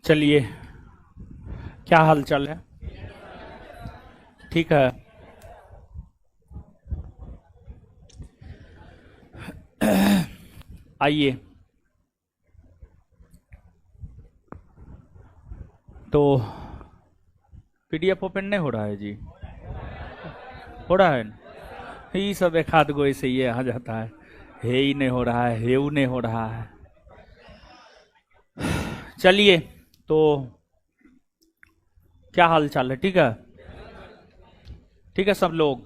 चलिए, क्या हाल चाल है? ठीक है। आइए, तो पीडीएफ ओपन नहीं हो रहा है जी? हो रहा है? ये सब एक हाथ गो ऐसे ये आ जाता है ही नहीं हो रहा है, हेऊ नहीं हो रहा है। चलिए, तो क्या हाल चाल है? ठीक है, ठीक है सब लोग।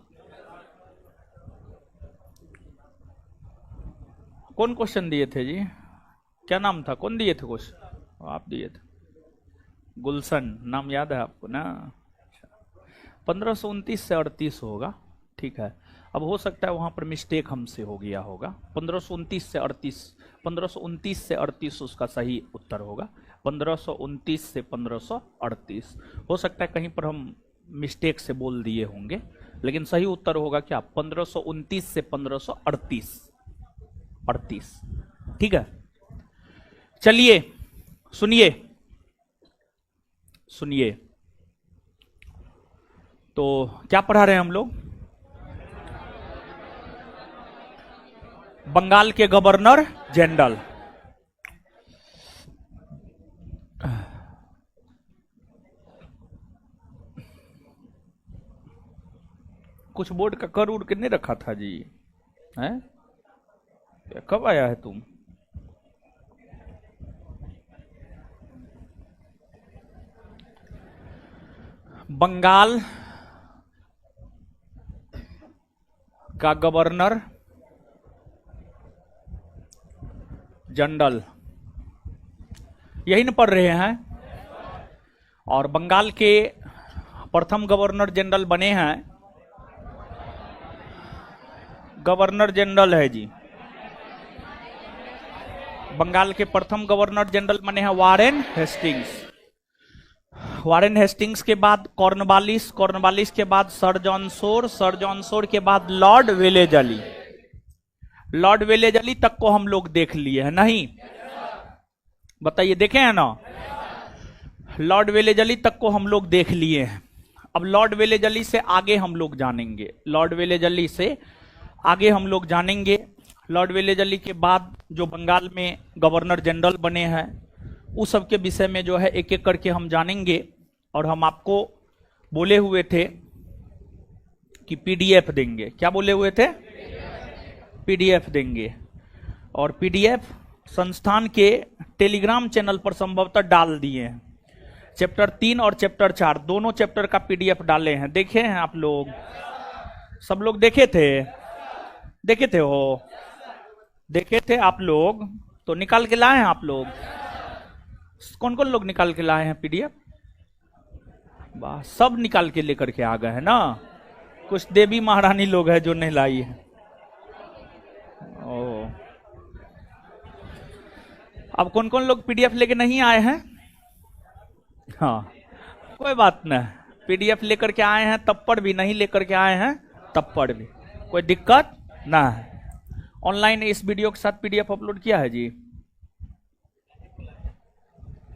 कौन क्वेश्चन दिए थे जी? क्या नाम था? कौन दिए थे क्वेश्चन? आप दिए थे। गुलशन नाम याद है आपको ना? 1529 से 38 होगा। ठीक है, अब हो सकता है वहां पर मिस्टेक हमसे हो गया होगा। 1529 से 38, 1529 से 38 उसका सही उत्तर होगा। 1529 से 1538 हो सकता है कहीं पर हम मिस्टेक से बोल दिए होंगे, लेकिन सही उत्तर होगा क्या? 1529 से 1538। 38। ठीक है, चलिए सुनिए सुनिए। तो क्या पढ़ा रहे हैं हम लोग? बंगाल के गवर्नर जनरल। कुछ बोर्ड का कर उड़ के नहीं रखा था जी? हैं? कब आया है तुम? बंगाल का गवर्नर जनरल, यही न पढ़ रहे हैं? और बंगाल के प्रथम गवर्नर जनरल बने हैं, गवर्नर जनरल है जी। बंगाल के प्रथम गवर्नर जनरल बने हैं वारेन हेस्टिंग्स। वारेन हेस्टिंग्स के बाद कॉर्नवालिस, कॉर्नवालिस के बाद sir John Shore, sir John Shore के बाद लॉर्ड वेलेजली। लॉर्ड वेलेजली तक को हम लोग देख लिए हैं नहीं? बताइए, देखे हैं ना? लॉर्ड वेलेजली तक को हम लोग देख लिए हैं। अब लॉर्ड वेलेजली से आगे हम लोग जानेंगे, लॉर्ड वेलेजली से आगे हम लोग जानेंगे। लॉर्ड वेलेजली के बाद जो बंगाल में गवर्नर जनरल बने हैं उस सब के विषय में जो है एक एक करके हम जानेंगे। और हम आपको बोले हुए थे कि पीडीएफ देंगे। क्या बोले हुए थे? पीडीएफ देंगे। और पीडीएफ संस्थान के टेलीग्राम चैनल पर संभवतः डाल दिए हैं। चैप्टर 3 और चैप्टर 4 दोनों चैप्टर का पीडीएफ डाले हैं। देखे हैं आप लोग? सब लोग देखे थे? देखे थे हो? देखे थे आप लोग? तो निकाल के लाए हैं आप लोग? कौन कौन लोग निकाल के लाए हैं पीडीएफ? वाह, सब निकाल के लेकर के आ गए हैं ना? कुछ देवी महारानी लोग हैं जो नहीं लाई है। ओ, अब कौन कौन लोग पीडीएफ लेके नहीं आए हैं? हाँ, कोई बात नहीं। पीडीएफ लेकर के आए हैं तब पर भी, नहीं लेकर के आए हैं तब पर भी कोई दिक्कत ना है। ऑनलाइन इस वीडियो के साथ पीडीएफ अपलोड किया है जी?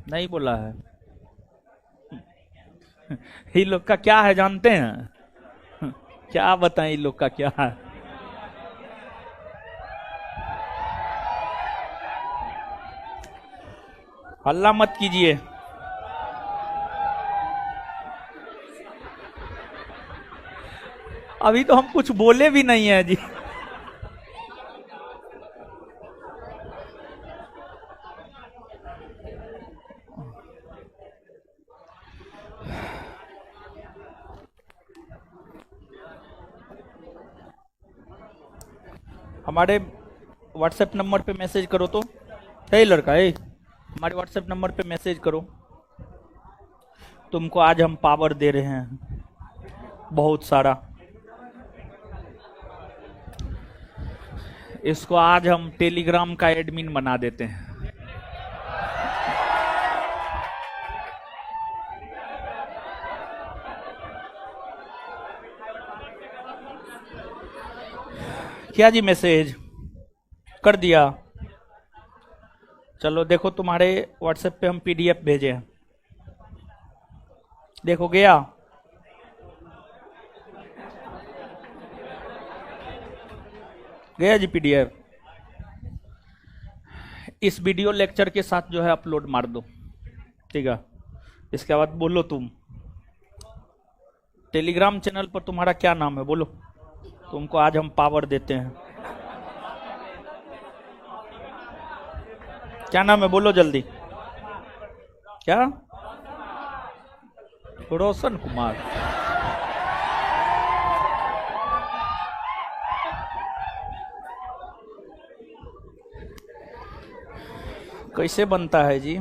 नहीं बोला है? ये लोग का क्या है जानते हैं? क्या बताएं ये लोग का क्या है? हल्ला मत कीजिए। अभी तो हम कुछ बोले भी नहीं है जी। हमारे व्हाट्सएप नंबर पे मैसेज करो तो। है लड़का है, हमारे व्हाट्सएप नंबर पे मैसेज करो। तुमको आज हम पावर दे रहे हैं बहुत सारा। इसको आज हम टेलीग्राम का एडमिन बना देते हैं। क्या जी? मैसेज कर दिया? चलो देखो, तुम्हारे व्हाट्सएप पे हम पीडीएफ भेजे हैं। देखो गया। गया जी पीडीएफ। इस वीडियो लेक्चर के साथ जो है अपलोड मार दो, ठीक है। इसके बाद बोलो तुम टेलीग्राम चैनल पर तुम्हारा क्या नाम है, बोलो। तुमको आज हम पावर देते हैं। क्या नाम है, बोलो जल्दी। क्या? रोशन कुमार। कैसे बनता है जी?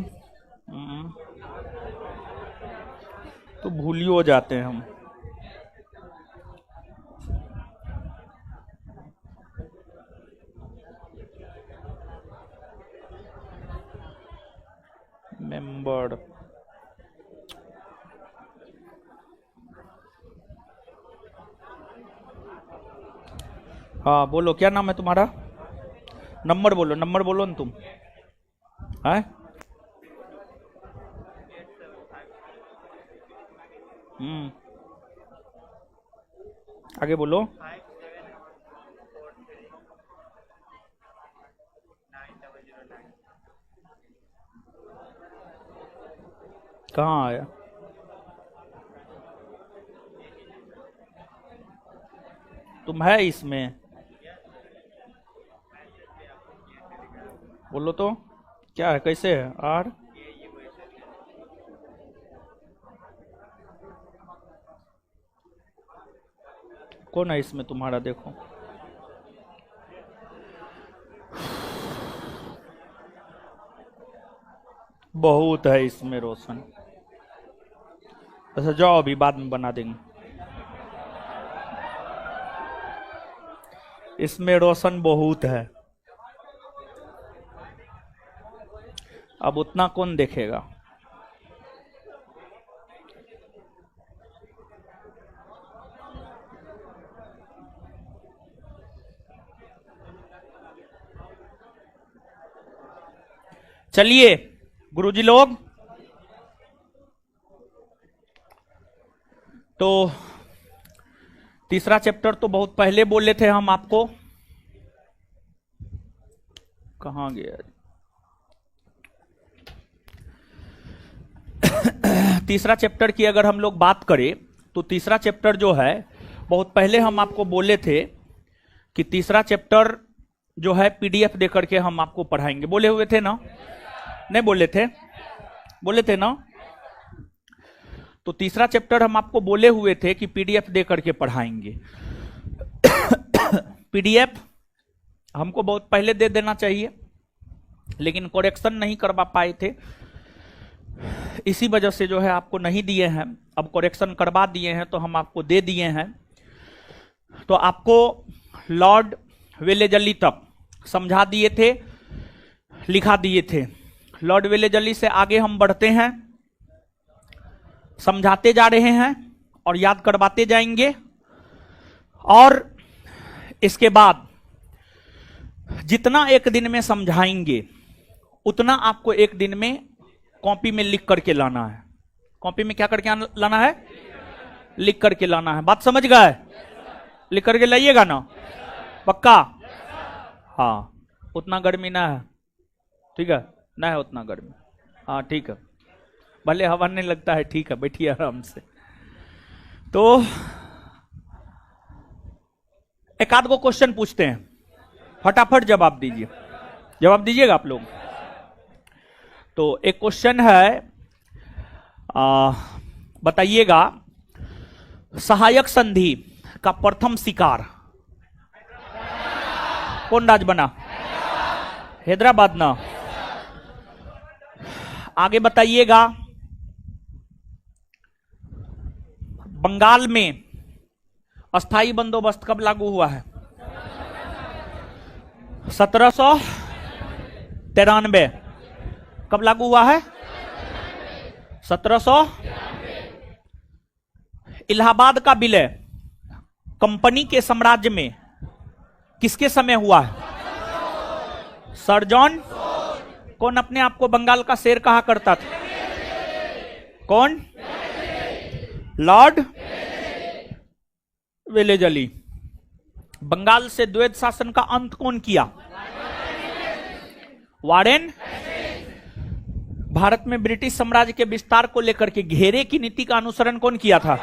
तो भूलियो जाते हैं हम। मेंबर हाँ बोलो, क्या नाम है तुम्हारा? नंबर बोलो, नंबर बोलो न तुम। है आगे बोलो। कहाँ आया? तुम है इसमें? बोलो तो क्या है, कैसे है? आर कौन है इसमें तुम्हारा? देखो बहुत है इसमें रोशन। अच्छा जाओ, अभी बाद में बना देंगे। इसमें रोशन बहुत है, अब उतना कौन देखेगा? चलिए गुरुजी लोग, तो तीसरा चैप्टर तो बहुत पहले बोले थे हम आपको। कहां गया? तीसरा चैप्टर की अगर हम लोग बात करें तो तीसरा चैप्टर जो है बहुत पहले हम आपको बोले थे कि तीसरा चैप्टर जो है पीडीएफ देकर के हम आपको पढ़ाएंगे। बोले हुए थे ना? नहीं बोले थे? बोले थे ना? तो तीसरा चैप्टर हम आपको बोले हुए थे कि पीडीएफ दे करके पढ़ाएंगे। पीडीएफ हमको बहुत पहले दे देना चाहिए, लेकिन करेक्शन नहीं करवा पाए थे, इसी वजह से जो है आपको नहीं दिए हैं। अब करेक्शन करवा दिए हैं तो हम आपको दे दिए हैं। तो आपको लॉर्ड वेलेजली तक समझा दिए थे, लिखा दिए थे। लॉर्ड वेलेजली से आगे हम बढ़ते हैं, समझाते जा रहे हैं और याद करवाते जाएंगे। और इसके बाद जितना एक दिन में समझाएंगे उतना आपको एक दिन में कॉपी में लिख करके लाना है। कॉपी में क्या करके लाना है? लिख करके लाना है। बात समझ गए? लिख करके लाइएगा ना? पक्का? हाँ, उतना गर्मी ना है, ठीक है? ना है उतना गर्मी, हाँ ठीक है। भले हवा नहीं लगता है, ठीक है, बैठिए आराम से। तो एक आध को क्वेश्चन पूछते हैं, फटाफट जवाब दीजिए। जवाब दीजिएगा आप लोग। तो एक क्वेश्चन है, बताइएगा सहायक संधि का प्रथम शिकार कौन राज्य बना? हैदराबाद ना? आगे बताइएगा बंगाल में अस्थाई बंदोबस्त कब लागू हुआ है? 1793। कब लागू हुआ है? 1700। इलाहाबाद का विलय कंपनी के साम्राज्य में किसके समय हुआ है? Sir John. कौन अपने आप को बंगाल का शेर कहा करता था? कौन? Lord Wellesley. बंगाल से द्वैध शासन का अंत कौन किया? वारेन। भारत में ब्रिटिश साम्राज्य के विस्तार को लेकर के घेरे की नीति का अनुसरण कौन किया था?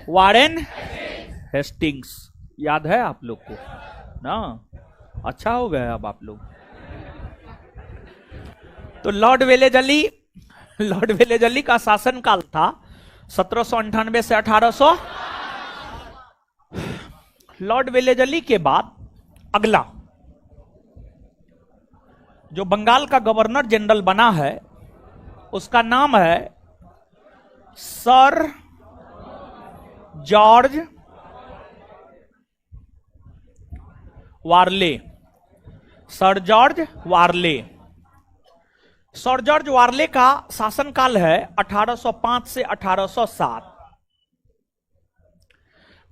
Warren Hastings. याद है आप लोग को ना? अच्छा हो गया अब आप लोग। तो लॉर्ड वेलेजली का शासनकाल था 1798 से 1800। लॉर्ड वेलेजली के बाद अगला जो बंगाल का गवर्नर जनरल बना है उसका नाम है सर जॉर्ज वारले। सर जॉर्ज वारले। सर जॉर्ज वारले का शासनकाल है 1805 से 1807।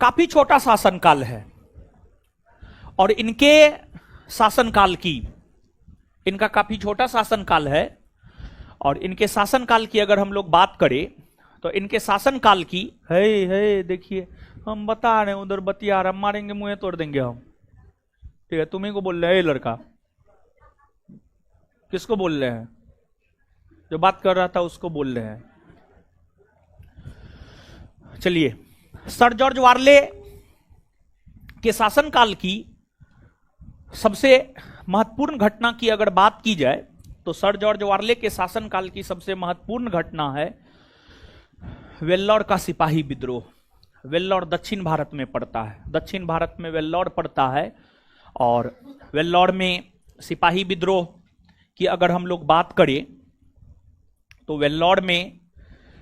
काफी छोटा शासनकाल है और इनके शासनकाल की, इनका काफी छोटा शासनकाल है और इनके शासनकाल की अगर हम लोग बात करें तो इनके शासनकाल की है देखिए हम बता रहे हैं, उधर बतिया रहे, मारेंगे मुंह तोड़ देंगे हम। ठीक है, तुम्ही को बोल रहे हैं लड़का। किसको बोल रहे हैं? जो बात कर रहा था उसको बोल रहे हैं। चलिए, सर जॉर्ज वारले के शासनकाल की सबसे महत्वपूर्ण घटना की अगर बात की जाए तो सर जॉर्ज वारले के शासनकाल की सबसे महत्वपूर्ण घटना है वेल्लोर का सिपाही विद्रोह। वेल्लोर दक्षिण भारत में पड़ता है, दक्षिण भारत में वेल्लोर पड़ता है और वेल्लोर में सिपाही विद्रोह की अगर हम लोग बात करें तो वेल्लोर में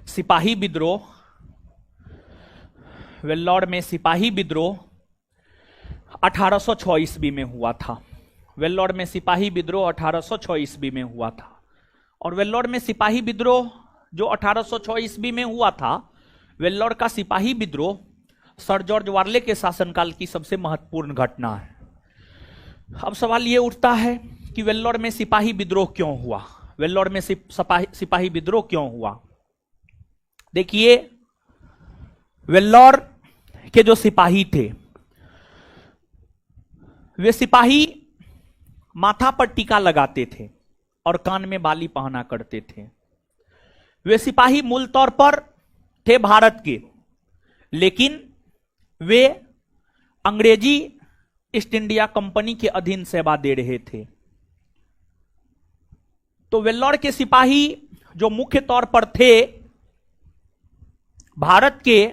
सिपाही विद्रोह 1806 ईस्वी में हुआ था। वेल्लोर में सिपाही विद्रोह 1806 ईस्वी में हुआ था और वेल्लोर में सिपाही विद्रोह जो 1806 ईस्वी में हुआ था, वेल्लोर का सिपाही विद्रोह सर जॉर्ज वारले के शासनकाल की सबसे महत्वपूर्ण घटना है। अब सवाल यह उठता है कि वेल्लोर में सिपाही विद्रोह क्यों हुआ? वेल्लोर में सिपाही विद्रोह क्यों हुआ? देखिए, वेल्लोर के जो सिपाही थे वे सिपाही माथा पर टीका लगाते थे और कान में बाली पहना करते थे। वे सिपाही मूल तौर पर थे भारत के, लेकिन वे अंग्रेजी ईस्ट इंडिया कंपनी के अधीन सेवा दे रहे थे। तो वेल्लोर के सिपाही जो मुख्य तौर पर थे भारत के,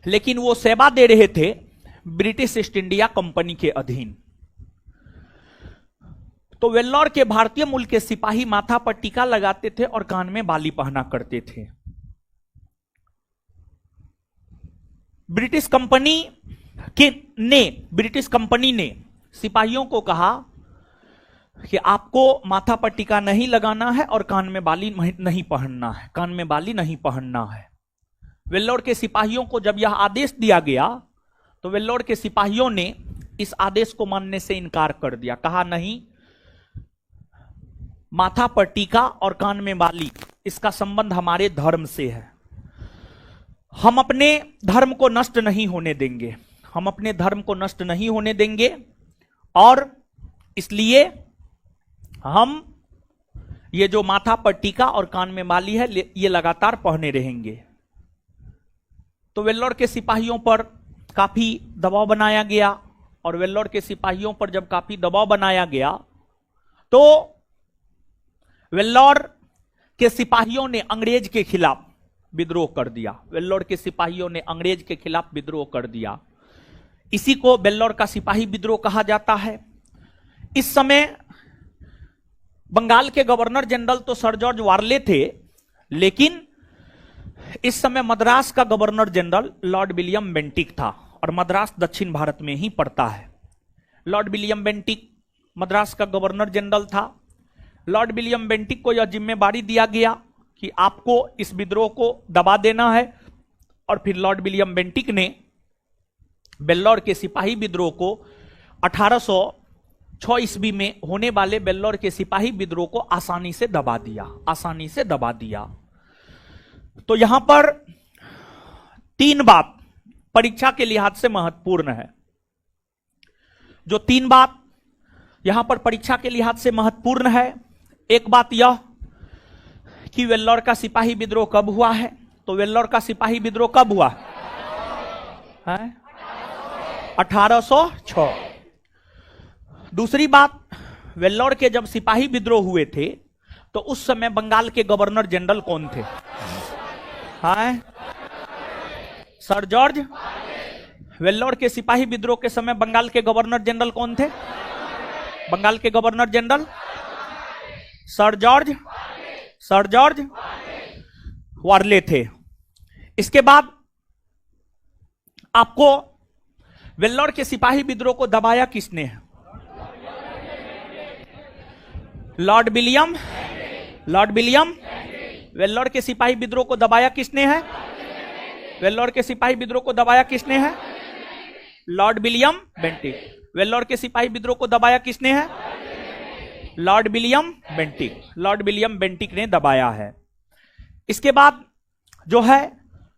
लेकिन वो सेवा दे रहे थे ब्रिटिश ईस्ट इंडिया कंपनी के अधीन। तो वेल्लोर के भारतीय मूल के सिपाही माथा पर टीका लगाते थे और कान में बाली पहना करते थे। ब्रिटिश कंपनी ने सिपाहियों को कहा कि आपको माथा पर टीका नहीं लगाना है और कान में बाली नहीं पहनना है, कान में बाली नहीं पहनना है। वेल्लोर के सिपाहियों को जब यह आदेश दिया गया तो वेल्लोर के सिपाहियों ने इस आदेश को मानने से इनकार कर दिया। कहा नहीं, माथा पर टीका और कान में बाली इसका संबंध हमारे धर्म से है। हम अपने धर्म को नष्ट नहीं होने देंगे, हम अपने धर्म को नष्ट नहीं होने देंगे और इसलिए हम ये जो माथा पर टीका और कान में बाली है ये लगातार पहने रहेंगे। तो वेल्लोर के सिपाहियों पर काफी दबाव बनाया गया और वेल्लोर के सिपाहियों पर जब काफी दबाव बनाया गया तो वेल्लोर के सिपाहियों ने अंग्रेज के खिलाफ विद्रोह कर दिया। वेल्लोर के सिपाहियों ने अंग्रेज के खिलाफ विद्रोह कर दिया। इसी को वेल्लोर का सिपाही विद्रोह कहा जाता है। इस समय बंगाल के गवर्नर जनरल तो सर जॉर्ज वारले थे, लेकिन इस समय मद्रास का governor general Lord William Bentinck था और मद्रास दक्षिण भारत में ही पड़ता है। लॉर्ड विलियम बेंटिक मद्रास का गवर्नर जनरल था। लॉर्ड विलियम बेंटिक को यह जिम्मेदारी दिया गया कि आपको इस विद्रोह को दबा देना है और फिर लॉर्ड विलियम बेंटिक ने वेल्लोर के सिपाही विद्रोह को 1806 ईस्वी में होने वाले वेल्लोर के सिपाही विद्रोह को आसानी से दबा दिया। तो यहां पर 3 बात परीक्षा के लिहाज से महत्वपूर्ण है। जो 3 बात यहां पर परीक्षा के लिहाज से महत्वपूर्ण है, एक बात यह कि वेल्लोर का सिपाही विद्रोह कब हुआ है। तो वेल्लोर का सिपाही विद्रोह कब हुआ है? 1806। दूसरी बात, वेल्लोर के जब सिपाही विद्रोह हुए थे तो उस समय बंगाल के गवर्नर जनरल कौन थे? Sir George. वेल्लोर के सिपाही विद्रोह के समय बंगाल के गवर्नर जनरल कौन थे? बंगाल के गवर्नर जनरल सर जॉर्ज वार्ले थे। इसके बाद आपको वेल्लोर के सिपाही विद्रोह को दबाया किसने है? Lord William. वेल्लोर के सिपाही विद्रोह को दबाया किसने है? वेल्लोर के सिपाही विद्रोह को दबाया किसने है? Lord William Bentinck. वेल्लोर के सिपाही विद्रोह को दबाया किसने है? लॉर्ड विलियम बेंटिक ने दबाया है। इसके बाद जो है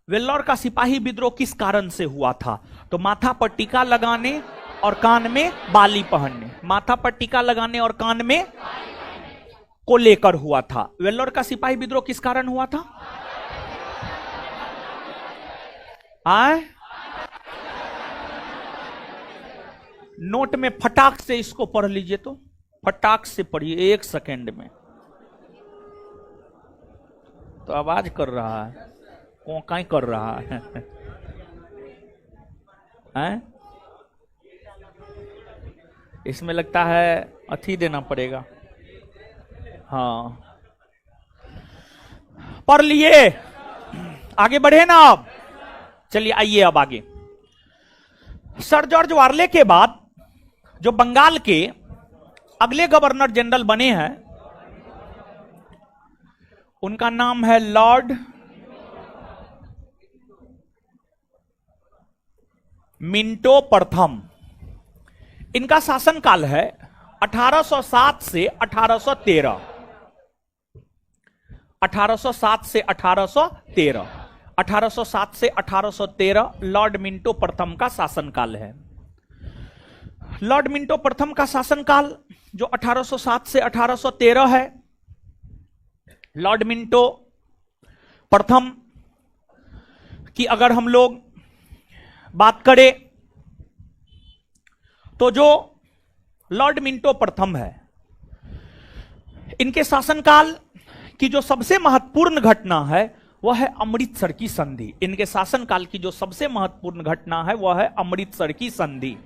वेल्लोर का सिपाही विद्रोह किस कारण से हुआ था? तो माथा पर टीका लगाने और कान में बाली पहनने, माथा पर टीका लगाने और कान में को लेकर हुआ था। वेल्लोर का सिपाही विद्रोह किस कारण हुआ था? नोट में फटाक से इसको पढ़ लीजिए, तो फटाक से पढ़िए 1 सेकेंड में। तो आवाज कर रहा है, कोकाई कर रहा है, इसमें लगता है अथी देना पड़ेगा। हाँ, पढ़ लिए, आगे बढ़े ना आप। चलिए आइए अब आगे। सर जॉर्ज वार्ले के बाद जो बंगाल के अगले गवर्नर जनरल बने हैं उनका नाम है लॉर्ड मिंटो प्रथम। इनका शासनकाल है 1807 से 1813। 1807 से 1813, 1807 से 1813 लॉर्ड मिंटो प्रथम का शासनकाल है। लॉर्ड मिंटो प्रथम का शासनकाल जो 1807 से 1813 है, लॉर्ड मिंटो प्रथम की अगर हम लोग बात करें तो जो लॉर्ड मिंटो प्रथम है, इनके शासनकाल की जो सबसे महत्वपूर्ण घटना है वह है अमृतसर की संधि। इनके शासनकाल की जो सबसे महत्वपूर्ण घटना है वह है अमृतसर की संधि।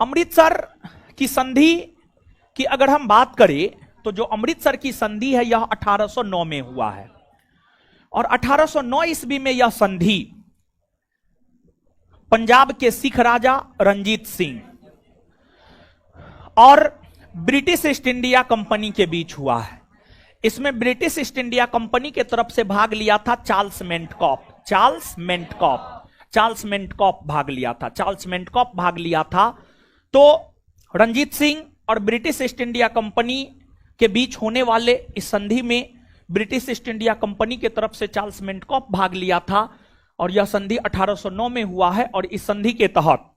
अमृतसर की संधि की अगर हम बात करें तो जो अमृतसर की संधि है यह 1809 में हुआ है और 1809 ईस्वी में यह संधि पंजाब के सिख राजा रंजीत सिंह और ब्रिटिश ईस्ट इंडिया कंपनी के बीच हुआ है। इसमें ब्रिटिश ईस्ट इंडिया कंपनी के तरफ से भाग लिया था चार्ल्स मेंटकॉप भाग लिया था। तो रंजीत सिंह और ब्रिटिश ईस्ट इंडिया कंपनी के बीच होने वाले इस संधि में ब्रिटिश ईस्ट इंडिया कंपनी के तरफ से चार्ल्स मेंटकॉप भाग लिया था और यह संधि 1809 में हुआ है। और इस संधि के तहत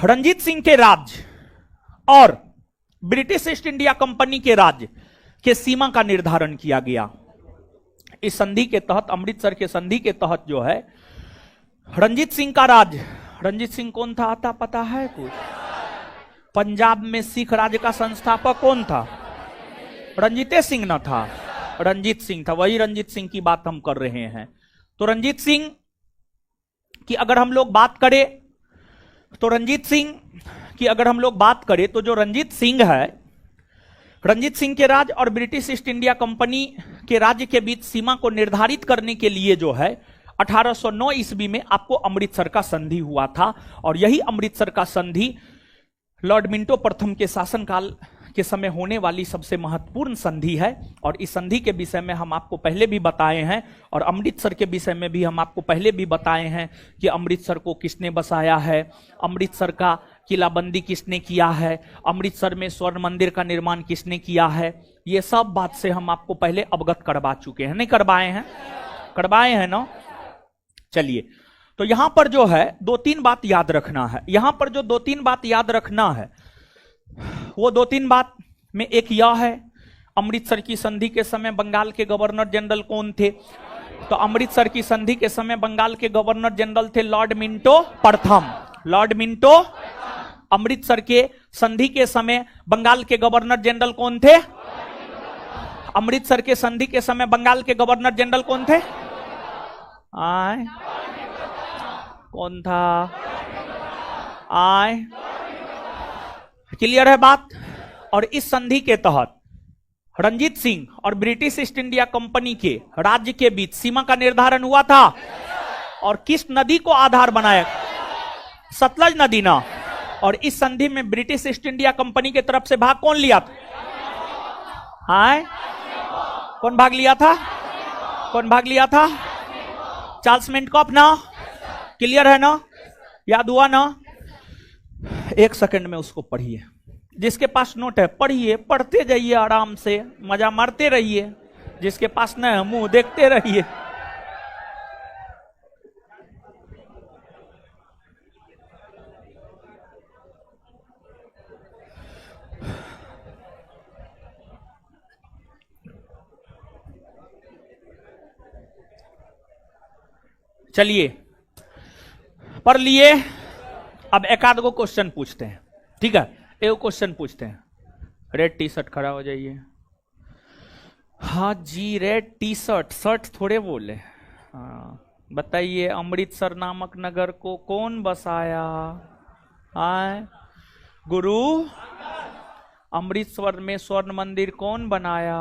रंजीत सिंह के राज्य और ब्रिटिश ईस्ट इंडिया कंपनी के राज्य के सीमा का निर्धारण किया गया। इस संधि के तहत, अमृतसर के संधि के तहत जो है रंजीत सिंह का राज्य, रंजीत सिंह कौन था आता पता है कुछ? पंजाब में सिख राज्य का संस्थापक कौन था? रंजीते सिंह न था, रंजीत सिंह था। वही रंजीत सिंह की बात हम कर रहे हैं। तो रंजीत सिंह की अगर हम लोग बात करें तो जो रंजीत सिंह है, रंजीत सिंह के राज्य और ब्रिटिश ईस्ट इंडिया कंपनी के राज्य के बीच सीमा को निर्धारित करने के लिए जो है 1809 ईस्वी में आपको अमृतसर का संधि हुआ था। और यही अमृतसर का संधि लॉर्ड मिंटो प्रथम के शासनकाल के समय होने वाली सबसे महत्वपूर्ण संधि है। और इस संधि के विषय में हम आपको पहले भी बताए हैं और अमृतसर के विषय में भी हम आपको पहले भी बताए हैं कि अमृतसर को किसने बसाया है, अमृतसर का किलाबंदी किसने किया है, अमृतसर में स्वर्ण मंदिर का निर्माण किसने किया है, ये सब बात से हम आपको पहले अवगत करवा चुके हैं, नहीं करवाए हैं? करवाए हैं ना। चलिए, तो यहां पर जो है 2-3 बात याद रखना है। यहां पर जो 2-3 बात याद रखना है, वो 2-3 बात में एक यह है, अमृतसर की संधि के समय बंगाल के गवर्नर जनरल कौन थे? तो अमृतसर की संधि के समय बंगाल के गवर्नर जनरल थे लॉर्ड मिंटो प्रथम। Lord Minto. अमृतसर के संधि के समय बंगाल के गवर्नर जनरल कौन थे? अमृतसर के संधि के समय बंगाल के गवर्नर जनरल कौन थे? आए कौन था? आए क्लियर है बात? और इस संधि के तहत रंजीत सिंह और ब्रिटिश ईस्ट इंडिया कंपनी के राज्य के बीच सीमा का निर्धारण हुआ था। और किस नदी को आधार बनाया? सतलज नदी ना। और इस संधि में ब्रिटिश ईस्ट इंडिया कंपनी के तरफ से भाग कौन लिया था? हाय कौन भाग लिया था? कौन भाग लिया था? चार्ल्स मिंटकॉफ ना। क्लियर है ना? याद हुआ ना? एक सेकंड में उसको पढ़िए। जिसके पास नोट है पढ़िए, पढ़ते जाइए आराम से, मजा मारते रहिए। जिसके पास न है मुंह देखते रहिए। चलिए पढ़ लिए। अब एक आध गो क्वेश्चन पूछते हैं, ठीक है? एक क्वेश्चन पूछते हैं। रेड टी शर्ट खड़ा हो जाइए। हाँ जी, रेड टी शर्ट, शर्ट थोड़े बोले। हाँ बताइए, अमृतसर नामक नगर को कौन बसाया? आए गुरु। अमृतसर में स्वर्ण मंदिर कौन बनाया?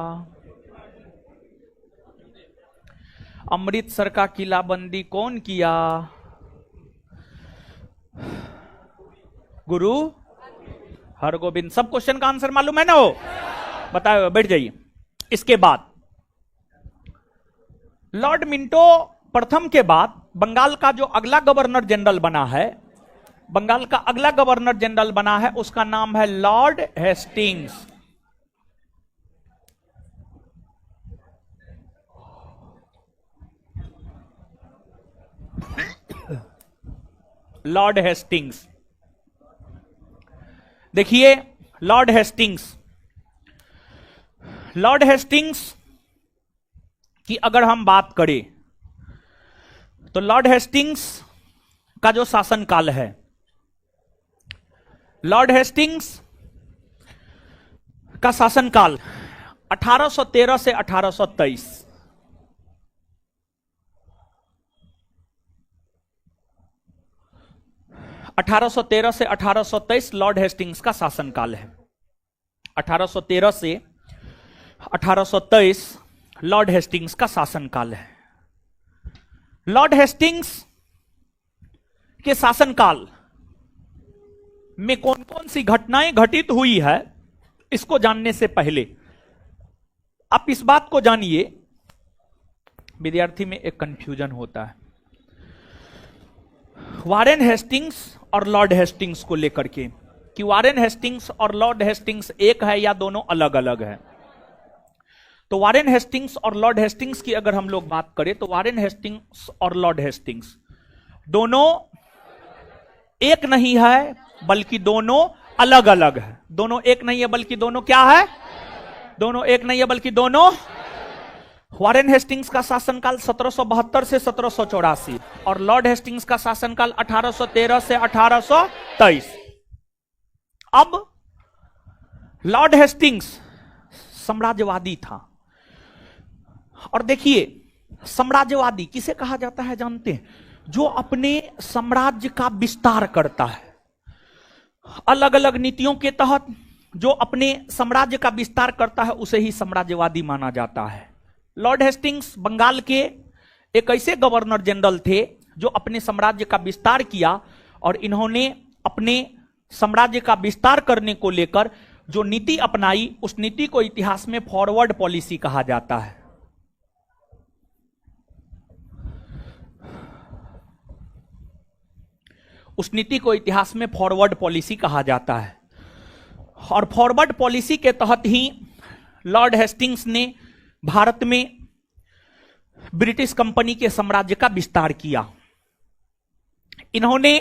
अमृतसर का किलाबंदी कौन किया? गुरु हरगोविंद। सब क्वेश्चन का आंसर मालूम है ना? हो बताओ, बैठ जाइए। इसके बाद लॉर्ड मिंटो प्रथम के बाद बंगाल का जो अगला गवर्नर जनरल बना है, बंगाल का अगला गवर्नर जनरल बना है, उसका नाम है लॉर्ड हेस्टिंग्स। Lord Hastings. देखिए लॉर्ड हेस्टिंग्स, लॉर्ड हेस्टिंग्स की अगर हम बात करें तो लॉर्ड हेस्टिंग्स का जो शासनकाल है, लॉर्ड हेस्टिंग्स का शासनकाल 1813 से 1823। 1813 से 1823 लॉर्ड हेस्टिंग्स का शासनकाल है। 1813 से 1823 लॉर्ड हेस्टिंग्स का शासनकाल है। लॉर्ड हेस्टिंग्स के शासनकाल में कौन कौन सी घटनाएं घटित हुई है, इसको जानने से पहले आप इस बात को जानिए। विद्यार्थी में एक कंफ्यूजन होता है वारेन हेस्टिंग्स और लॉर्ड हेस्टिंग्स को लेकर के, कि वारेन हेस्टिंग्स और लॉर्ड हेस्टिंग्स एक है या दोनों अलग अलग है। तो वारेन हेस्टिंग्स और लॉर्ड हेस्टिंग्स की अगर हम लोग बात करें तो वारेन हेस्टिंग्स और लॉर्ड हेस्टिंग्स दोनों एक नहीं है, बल्कि दोनों अलग अलग है। दोनों एक नहीं है बल्कि दोनों क्या है? दोनों एक नहीं है बल्कि दोनों। वारेन हेस्टिंग्स का शासनकाल 1772 से 1784 और लॉर्ड हेस्टिंग्स का शासनकाल 1813 से 1823। अब लॉर्ड हेस्टिंग्स साम्राज्यवादी था। और देखिए, साम्राज्यवादी किसे कहा जाता है जानते हैं? जो अपने साम्राज्य का विस्तार करता है, अलग अलग नीतियों के तहत जो अपने साम्राज्य का विस्तार करता है उसे ही साम्राज्यवादी माना जाता है। लॉर्ड हेस्टिंग्स बंगाल के एक ऐसे गवर्नर जनरल थे जो अपने साम्राज्य का विस्तार किया, और इन्होंने अपने साम्राज्य का विस्तार करने को लेकर जो नीति अपनाई, उस नीति को इतिहास में फॉरवर्ड पॉलिसी कहा जाता है। उस नीति को इतिहास में फॉरवर्ड पॉलिसी कहा जाता है। और फॉरवर्ड पॉलिसी के तहत ही लॉर्ड हेस्टिंग्स ने भारत में ब्रिटिश कंपनी के साम्राज्य का विस्तार किया। इन्होंने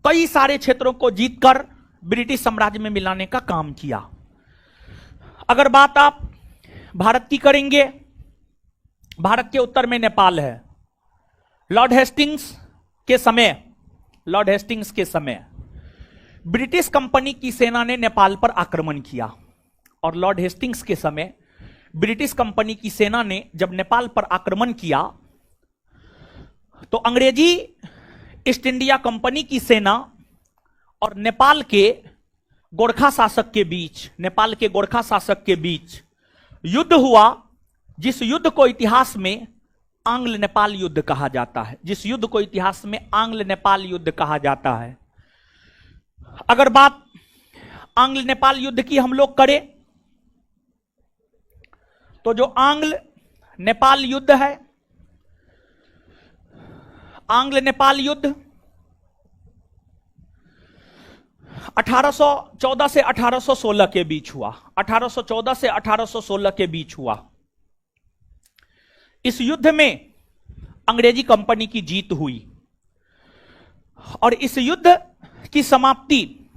कई सारे क्षेत्रों को जीतकर ब्रिटिश साम्राज्य में मिलाने का काम किया। अगर बात आप भारत की करेंगे, भारत के उत्तर में नेपाल है। लॉर्ड हेस्टिंग्स के समय ब्रिटिश कंपनी की सेना ने नेपाल पर आक्रमण किया और लॉर्ड हेस्टिंग्स के समय ब्रिटिश कंपनी की सेना ने जब नेपाल पर आक्रमण किया तो अंग्रेजी ईस्ट इंडिया कंपनी की सेना और नेपाल के गोरखा शासक के बीच युद्ध हुआ, जिस युद्ध को इतिहास में आंग्ल नेपाल युद्ध कहा जाता है। अगर बात आंग्ल नेपाल युद्ध की हम लोग करें तो जो आंग्ल नेपाल युद्ध है, आंग्ल नेपाल युद्ध 1814 से 1816 के बीच हुआ। 1814 से 1816 के बीच हुआ। इस युद्ध में अंग्रेजी कंपनी की जीत हुई और इस युद्ध की समाप्ति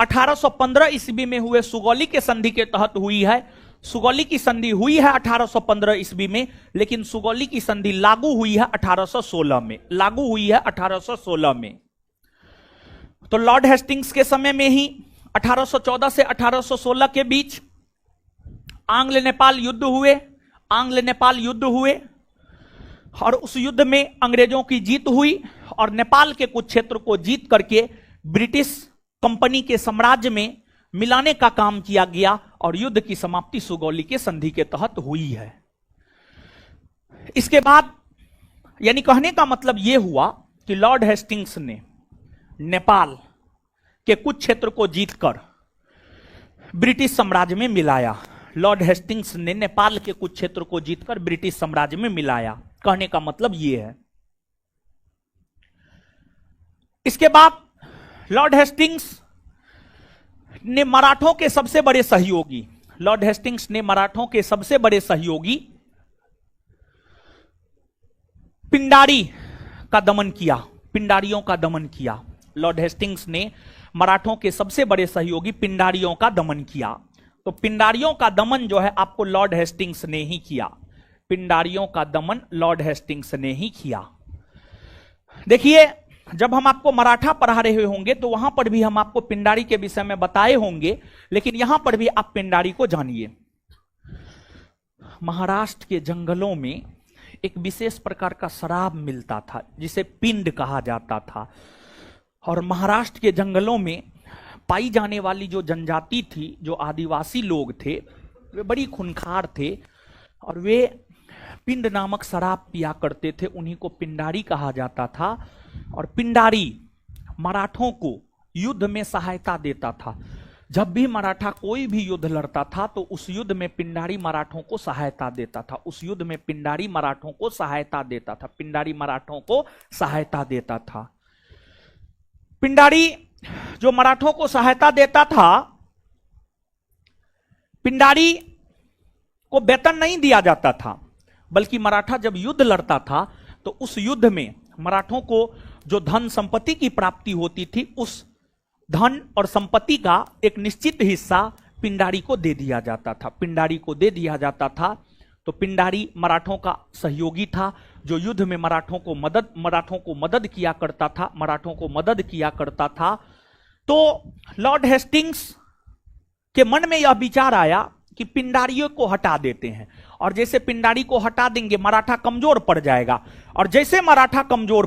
1815 ईस्वी में हुए सुगौली के संधि के तहत हुई है। सुगौली की संधि हुई है 1815 ईस्वी में, लेकिन सुगौली की संधि लागू हुई है 1816 में। तो लॉर्ड हेस्टिंग्स के समय में ही 1814 से 1816 के बीच आंग्ल नेपाल युद्ध हुए और उस युद्ध में अंग्रेजों की जीत हुई और नेपाल के कुछ क्षेत्र को जीत करके ब्रिटिश कंपनी के साम्राज्य में मिलाने का काम किया गया और युद्ध की समाप्ति सुगौली के संधि के तहत हुई है। इसके बाद यानी कहने का मतलब यह हुआ कि लॉर्ड हेस्टिंग्स ने नेपाल के कुछ क्षेत्र को जीतकर ब्रिटिश साम्राज्य में मिलाया। लॉर्ड हेस्टिंग्स ने नेपाल के कुछ क्षेत्र को जीतकर ब्रिटिश साम्राज्य में मिलाया, कहने का मतलब यह है। इसके बाद लॉर्ड हेस्टिंग्स ने मराठों के सबसे बड़े सहयोगी पिंडारियों का दमन किया। लॉर्ड हेस्टिंग्स ने मराठों के सबसे बड़े सहयोगी पिंडारियों का दमन किया। तो पिंडारियों का दमन जो है आपको लॉर्ड हेस्टिंग्स ने ही किया। देखिए, जब हम आपको मराठा पढ़ा रहे होंगे तो वहां पर भी हम आपको पिंडारी के विषय में बताए होंगे, लेकिन यहां पर भी आप पिंडारी को जानिए। महाराष्ट्र के जंगलों में एक विशेष प्रकार का शराब मिलता था जिसे पिंड कहा जाता था, और महाराष्ट्र के जंगलों में पाई जाने वाली जो जनजाति थी, जो आदिवासी लोग थे, वे बड़ी खूंखार थे और वे पिंड नामक शराब पिया करते थे। उन्हीं को पिंडारी कहा जाता था और पिंडारी मराठों को युद्ध में सहायता देता था। जब भी मराठा कोई भी युद्ध लड़ता था तो उस युद्ध में पिंडारी मराठों को सहायता देता था। पिंडारी जो मराठों को सहायता देता था, पिंडारी को वेतन नहीं दिया जाता था, बल्कि मराठा जब युद्ध लड़ता था तो उस युद्ध में मराठों को जो धन संपत्ति की प्राप्ति होती थी, उस धन और संपत्ति का एक निश्चित हिस्सा पिंडारी को दे दिया जाता था। तो पिंडारी मराठों का सहयोगी था, जो युद्ध में मराठों को मदद किया करता था। तो लॉर्ड हेस्टिंग्स के मन में यह विचार आया कि पिंडारियों को हटा देते हैं, और जैसे पिंडारी को हटा देंगे मराठा कमजोर पड़ जाएगा, और जैसे मराठा कमजोर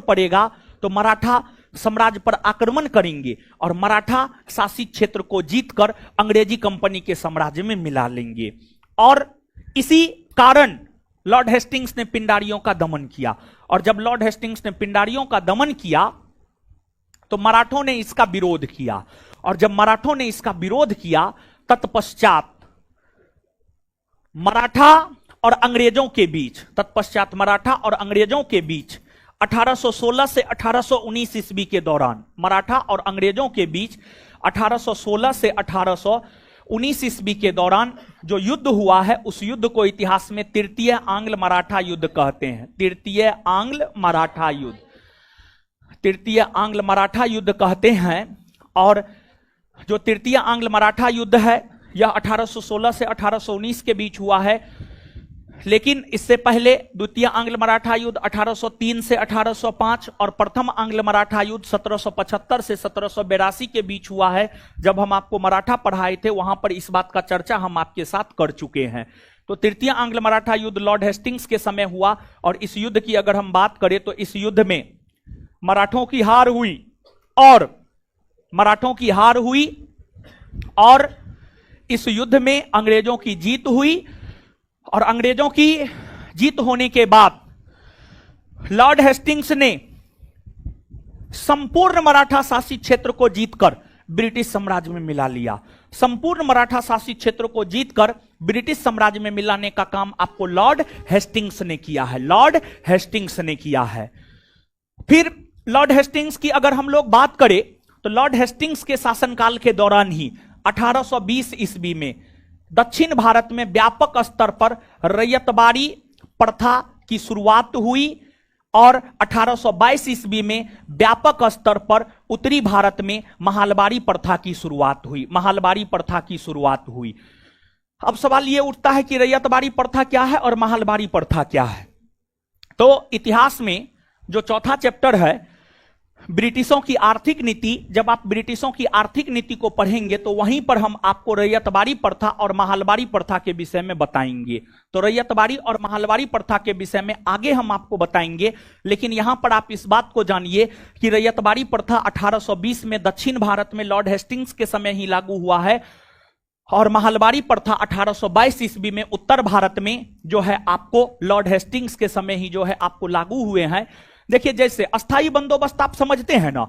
पड़ेगा तो मराठा साम्राज्य पर आक्रमण करेंगे और मराठा शासित क्षेत्र को जीतकर अंग्रेजी कंपनी के साम्राज्य में मिला लेंगे। और इसी कारण लॉर्ड हेस्टिंग्स ने पिंडारियों का दमन किया, और जब लॉर्ड हेस्टिंग्स ने पिंडारियों का दमन किया तो मराठों ने इसका विरोध किया, और जब मराठों ने इसका विरोध किया तत्पश्चात मराठा और अंग्रेजों के बीच 1816 से 1819 ईस्वी के दौरान मराठा और अंग्रेजों के बीच 1816 से 1819 ईस्वी के दौरान जो युद्ध हुआ है उस युद्ध को इतिहास में तृतीय आंग्ल मराठा युद्ध कहते हैं। तृतीय आंग्ल मराठा युद्ध, तृतीय आंग्ल मराठा युद्ध कहते हैं। और जो तृतीय आंग्ल मराठा युद्ध है यह 1816 से 1819 के बीच हुआ है, लेकिन इससे पहले द्वितीय आंग्ल मराठा युद्ध 1803 से 1805 और प्रथम आंग्ल मराठा युद्ध 1775 से 1782 के बीच हुआ है। जब हम आपको मराठा पढ़ाए थे वहां पर इस बात का चर्चा हम आपके साथ कर चुके हैं। तो तृतीय आंग्ल मराठा युद्ध लॉर्ड हेस्टिंग्स के समय हुआ और इस युद्ध की अगर हम बात करें तो इस युद्ध में मराठों की हार हुई और इस युद्ध में अंग्रेजों की जीत हुई। और अंग्रेजों की जीत होने के बाद लॉर्ड हेस्टिंग्स ने संपूर्ण मराठा शासित क्षेत्र को जीतकर ब्रिटिश साम्राज्य में मिला लिया। संपूर्ण मराठा शासित क्षेत्र को जीतकर ब्रिटिश साम्राज्य में मिलाने का काम आपको लॉर्ड हेस्टिंग्स ने किया है, लॉर्ड हेस्टिंग्स ने किया है। फिर लॉर्ड हेस्टिंग्स की अगर हम लोग बात करें तो लॉर्ड हेस्टिंग्स के शासनकाल के दौरान ही 1820 ईस्वी में दक्षिण भारत में व्यापक स्तर पर रैयतबाड़ी प्रथा की शुरुआत हुई और 1822 ईस्वी में व्यापक स्तर पर उत्तरी भारत में महालबाड़ी प्रथा की शुरुआत हुई, महालबाड़ी प्रथा की शुरुआत हुई। अब सवाल यह उठता है कि रैयतबाड़ी प्रथा क्या है और महालबाड़ी प्रथा क्या है। तो इतिहास में जो चौथा चैप्टर है ब्रिटिशों की आर्थिक नीति, जब आप ब्रिटिशों की आर्थिक नीति को पढ़ेंगे तो वहीं पर हम आपको रैयतबाड़ी प्रथा और महालबाड़ी प्रथा के विषय में बताएंगे। तो रैयतबाड़ी और महालबाड़ी प्रथा के विषय में आगे हम आपको बताएंगे, लेकिन यहां पर आप इस बात को जानिए कि रैयतबाड़ी प्रथा 1820 में दक्षिण भारत में लॉर्ड हेस्टिंग्स के समय ही लागू हुआ है और महालबाड़ी प्रथा 1822 ईस्वी में उत्तर भारत में जो है आपको लॉर्ड हेस्टिंग्स के समय ही जो है आपको लागू हुए हैं। देखिए जैसे अस्थाई बंदोबस्त आप समझते हैं ना,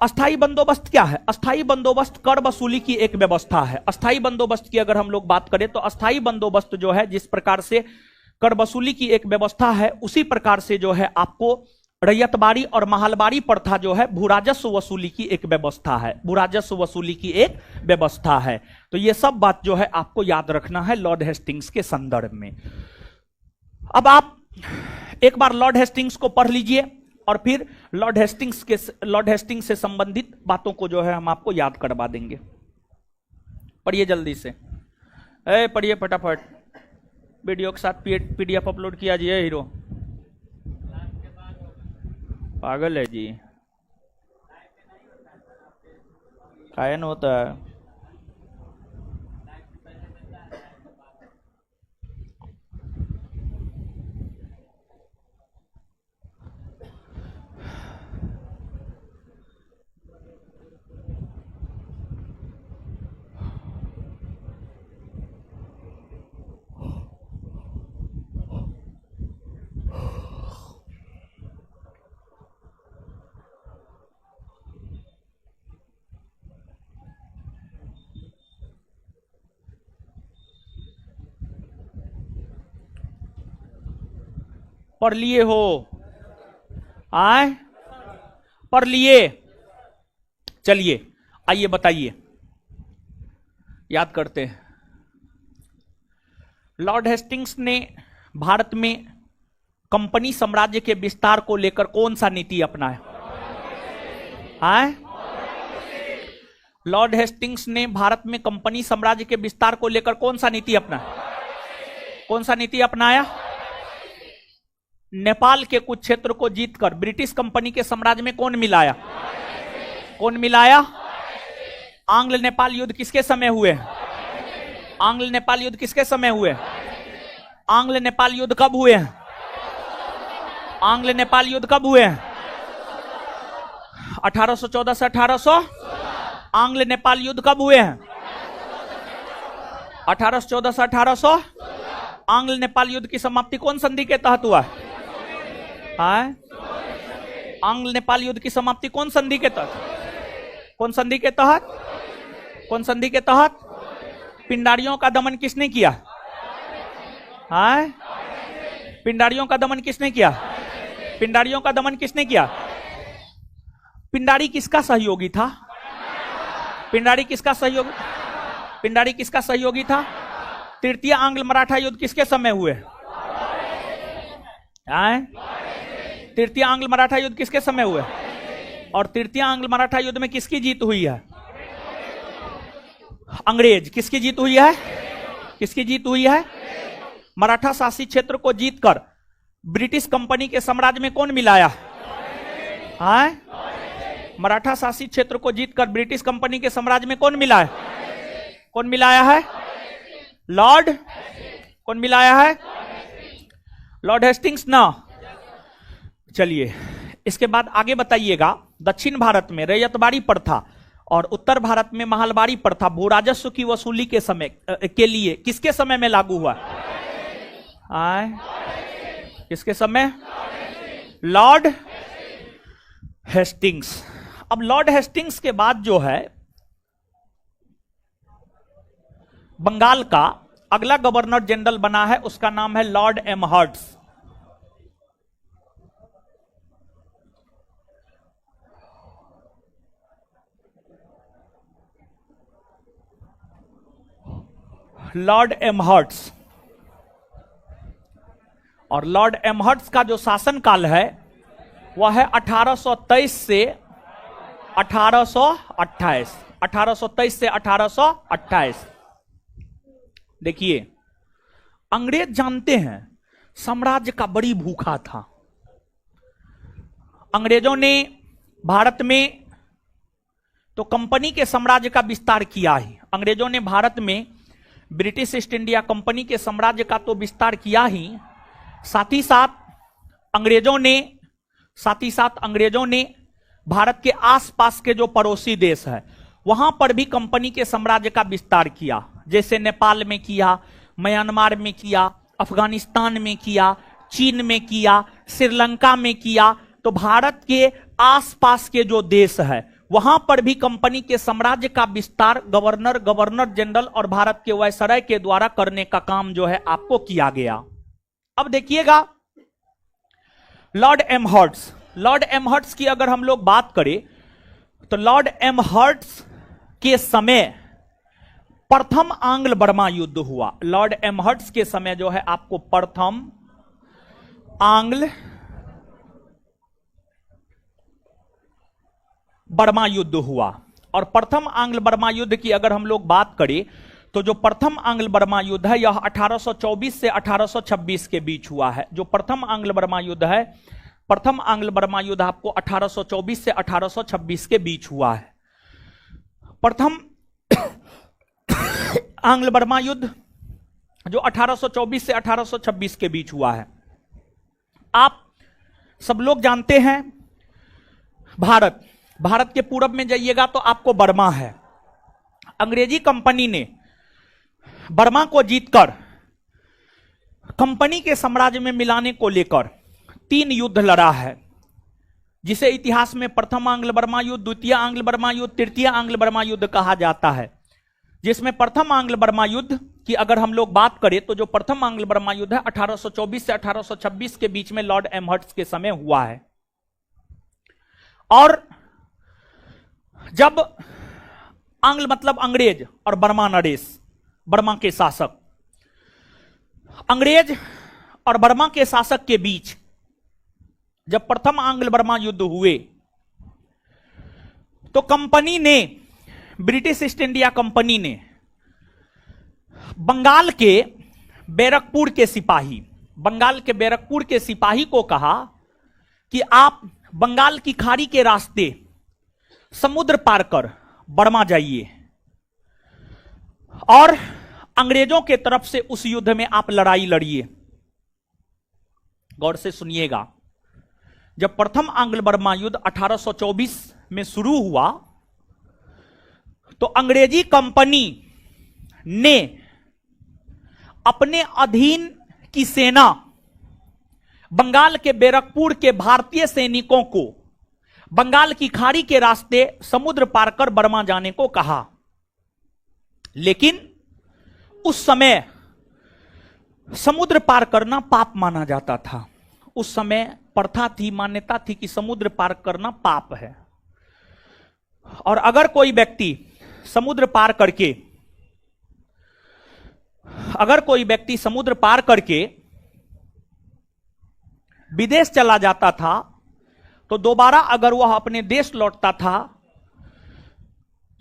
अस्थाई बंदोबस्त क्या है? अस्थाई बंदोबस्त कर वसूली की एक व्यवस्था है। अस्थाई बंदोबस्त की अगर हम लोग बात करें तो अस्थाई बंदोबस्त जो है जिस प्रकार से कर वसूली की एक व्यवस्था है उसी प्रकार से जो है आपको रैयतबाड़ी और महालबाड़ी प्रथा जो है भूराजस्व वसूली की एक व्यवस्था है, भूराजस्व वसूली की एक व्यवस्था है। तो ये सब बात जो है आपको याद रखना है लॉर्ड हेस्टिंग्स के संदर्भ में। अब आप एक बार लॉर्ड हेस्टिंग्स को पढ़ लीजिए और फिर लॉर्ड हेस्टिंग्स से संबंधित बातों को जो है हम आपको याद करवा देंगे। पढ़िए जल्दी से, पढ़िए फटाफट। वीडियो के साथ पीडीएफ अपलोड किया जी। हीरो पागल है जी, कायन होता है। पढ़ लिए हो? आए पढ़ लिए? चलिए आइए बताइए, याद करते हैं। लॉर्ड हेस्टिंग्स ने भारत में कंपनी साम्राज्य के विस्तार को लेकर कौन सा नीति अपनाया? आए लॉर्ड हेस्टिंग्स ने भारत में कंपनी साम्राज्य के विस्तार को लेकर कौन सा नीति अपनाया? कौन सा नीति अपनाया? नेपाल के कुछ क्षेत्र को जीतकर ब्रिटिश कंपनी के साम्राज्य में कौन मिलाया? कौन मिलाया? आंग्ल नेपाल युद्ध किसके समय हुए? आंग्ल नेपाल युद्ध किसके समय हुए? आंग्ल नेपाल युद्ध कब हुए हैं? आंग्ल नेपाल युद्ध कब हुए हैं? 1814 से 1800। आंग्ल नेपाल युद्ध कब हुए हैं? 1814 से 1800। आंग्ल नेपाल युद्ध की समाप्ति कौन संधि के तहत हुआ है? आंग्ल नेपाल युद्ध की समाप्ति कौन संधि के तहत? कौन संधि के तहत? कौन संधि के तहत? पिंडारियों का दमन किसने किया? पिंडारियों का दमन किसने किया? पिंडारियों का दमन किसने किया? पिंडारी किसका सहयोगी था? पिंडारी किसका सहयोगी? पिंडारी किसका सहयोगी था? तृतीय आंग्ल मराठा युद्ध किसके समय हुए? तृतीय आंग्ल मराठा युद्ध किसके समय हुए? और तृतीय आंग्ल मराठा युद्ध में किसकी जीत हुई है? अंग्रेज। किसकी जीत हुई है? किसकी जीत हुई है? मराठा शासित क्षेत्र को जीतकर ब्रिटिश कंपनी के साम्राज्य में कौन मिलाया? मराठा शासित क्षेत्र को जीतकर ब्रिटिश कंपनी के साम्राज्य में कौन मिला है? कौन मिलाया है? लॉर्ड। कौन मिलाया है? लॉर्ड हेस्टिंग्स ना। चलिए इसके बाद आगे बताइएगा। दक्षिण भारत में रैयतवाड़ी प्रथा और उत्तर भारत में महलवाड़ी प्रथा भू राजस्व की वसूली के समय के लिए किसके समय में लागू हुआ? किसके समय? Lord Hastings. अब लॉर्ड हेस्टिंग्स के बाद जो है बंगाल का अगला गवर्नर जनरल बना है, उसका नाम है लॉर्ड एमहर्ट्स। लॉर्ड एमहर्ट्स। और लॉर्ड एमहर्ट्स का जो शासनकाल है वह है 1823 से 1828। 1823 से 1828। देखिए अंग्रेज जानते हैं साम्राज्य का बड़ी भूखा था। अंग्रेजों ने भारत में तो कंपनी के साम्राज्य का विस्तार किया ही। अंग्रेजों ने भारत में ब्रिटिश ईस्ट इंडिया कंपनी के साम्राज्य का तो विस्तार किया ही, साथ ही साथ अंग्रेजों ने भारत के आसपास के जो पड़ोसी देश है वहां पर भी कंपनी के साम्राज्य का विस्तार किया। जैसे नेपाल में किया, म्यांमार में किया, अफगानिस्तान में किया, चीन में किया, श्रीलंका में किया। तो भारत के आसपास के जो देश है वहां पर भी कंपनी के साम्राज्य का विस्तार गवर्नर जनरल और भारत के वायसराय के द्वारा करने का काम जो है आपको किया गया। अब देखिएगा लॉर्ड एमहर्ट्स। लॉर्ड एमहर्ट्स की अगर हम लोग बात करें तो लॉर्ड एमहर्ट्स के समय प्रथम आंग्ल बर्मा युद्ध हुआ। लॉर्ड एमहर्ट्स के समय जो है आपको प्रथम आंग्ल बर्मा युद्ध हुआ। और प्रथम आंग्ल बर्मा युद्ध की अगर हम लोग बात करें तो जो प्रथम आंग्ल बर्मा युद्ध है यह 1824 से 1826 के बीच हुआ है। जो प्रथम आंग्ल बर्मा युद्ध है, प्रथम आंग्ल बर्मा युद्ध आपको 1824 से 1826 के बीच हुआ है। प्रथम आंग्ल बर्मा युद्ध जो 1824 से 1826 के बीच हुआ है। आप सब लोग जानते हैं भारत के पूरब में जाइएगा तो आपको बर्मा है। अंग्रेजी कंपनी ने बर्मा को जीतकर कंपनी के साम्राज्य में मिलाने को लेकर 3 युद्ध लड़ा है, जिसे इतिहास में प्रथम आंग्ल बर्मा युद्ध, द्वितीय आंग्ल बर्मा युद्ध, तृतीय आंग्ल बर्मा युद्ध कहा जाता है। जिसमें प्रथम आंग्ल बर्मा युद्ध की अगर हम लोग बात करें तो जो प्रथम आंग्ल बर्मा युद्ध है 1824 से 1826 के बीच में लॉर्ड एमहर्ट्स के समय हुआ है। और जब आंग्ल मतलब अंग्रेज और बर्मा नरेश, बर्मा के शासक, अंग्रेज और बर्मा के शासक के बीच जब प्रथम आंग्ल बर्मा युद्ध हुए तो कंपनी ने, ब्रिटिश ईस्ट इंडिया कंपनी ने बंगाल के बैरकपुर के सिपाही को कहा कि आप बंगाल की खाड़ी के रास्ते समुद्र पार कर बर्मा जाइए और अंग्रेजों के तरफ से उस युद्ध में आप लड़ाई लड़िए। गौर से सुनिएगा, जब प्रथम आंग्ल बर्मा युद्ध 1824 में शुरू हुआ तो अंग्रेजी कंपनी ने अपने अधीन की सेना बंगाल के बैरकपुर के भारतीय सैनिकों को बंगाल की खाड़ी के रास्ते समुद्र पार कर बर्मा जाने को कहा। लेकिन उस समय समुद्र पार करना पाप माना जाता था। उस समय प्रथा थी, मान्यता थी कि समुद्र पार करना पाप है। और अगर कोई व्यक्ति समुद्र पार करके, अगर कोई व्यक्ति समुद्र पार करके विदेश चला जाता था तो दोबारा अगर वह अपने देश लौटता था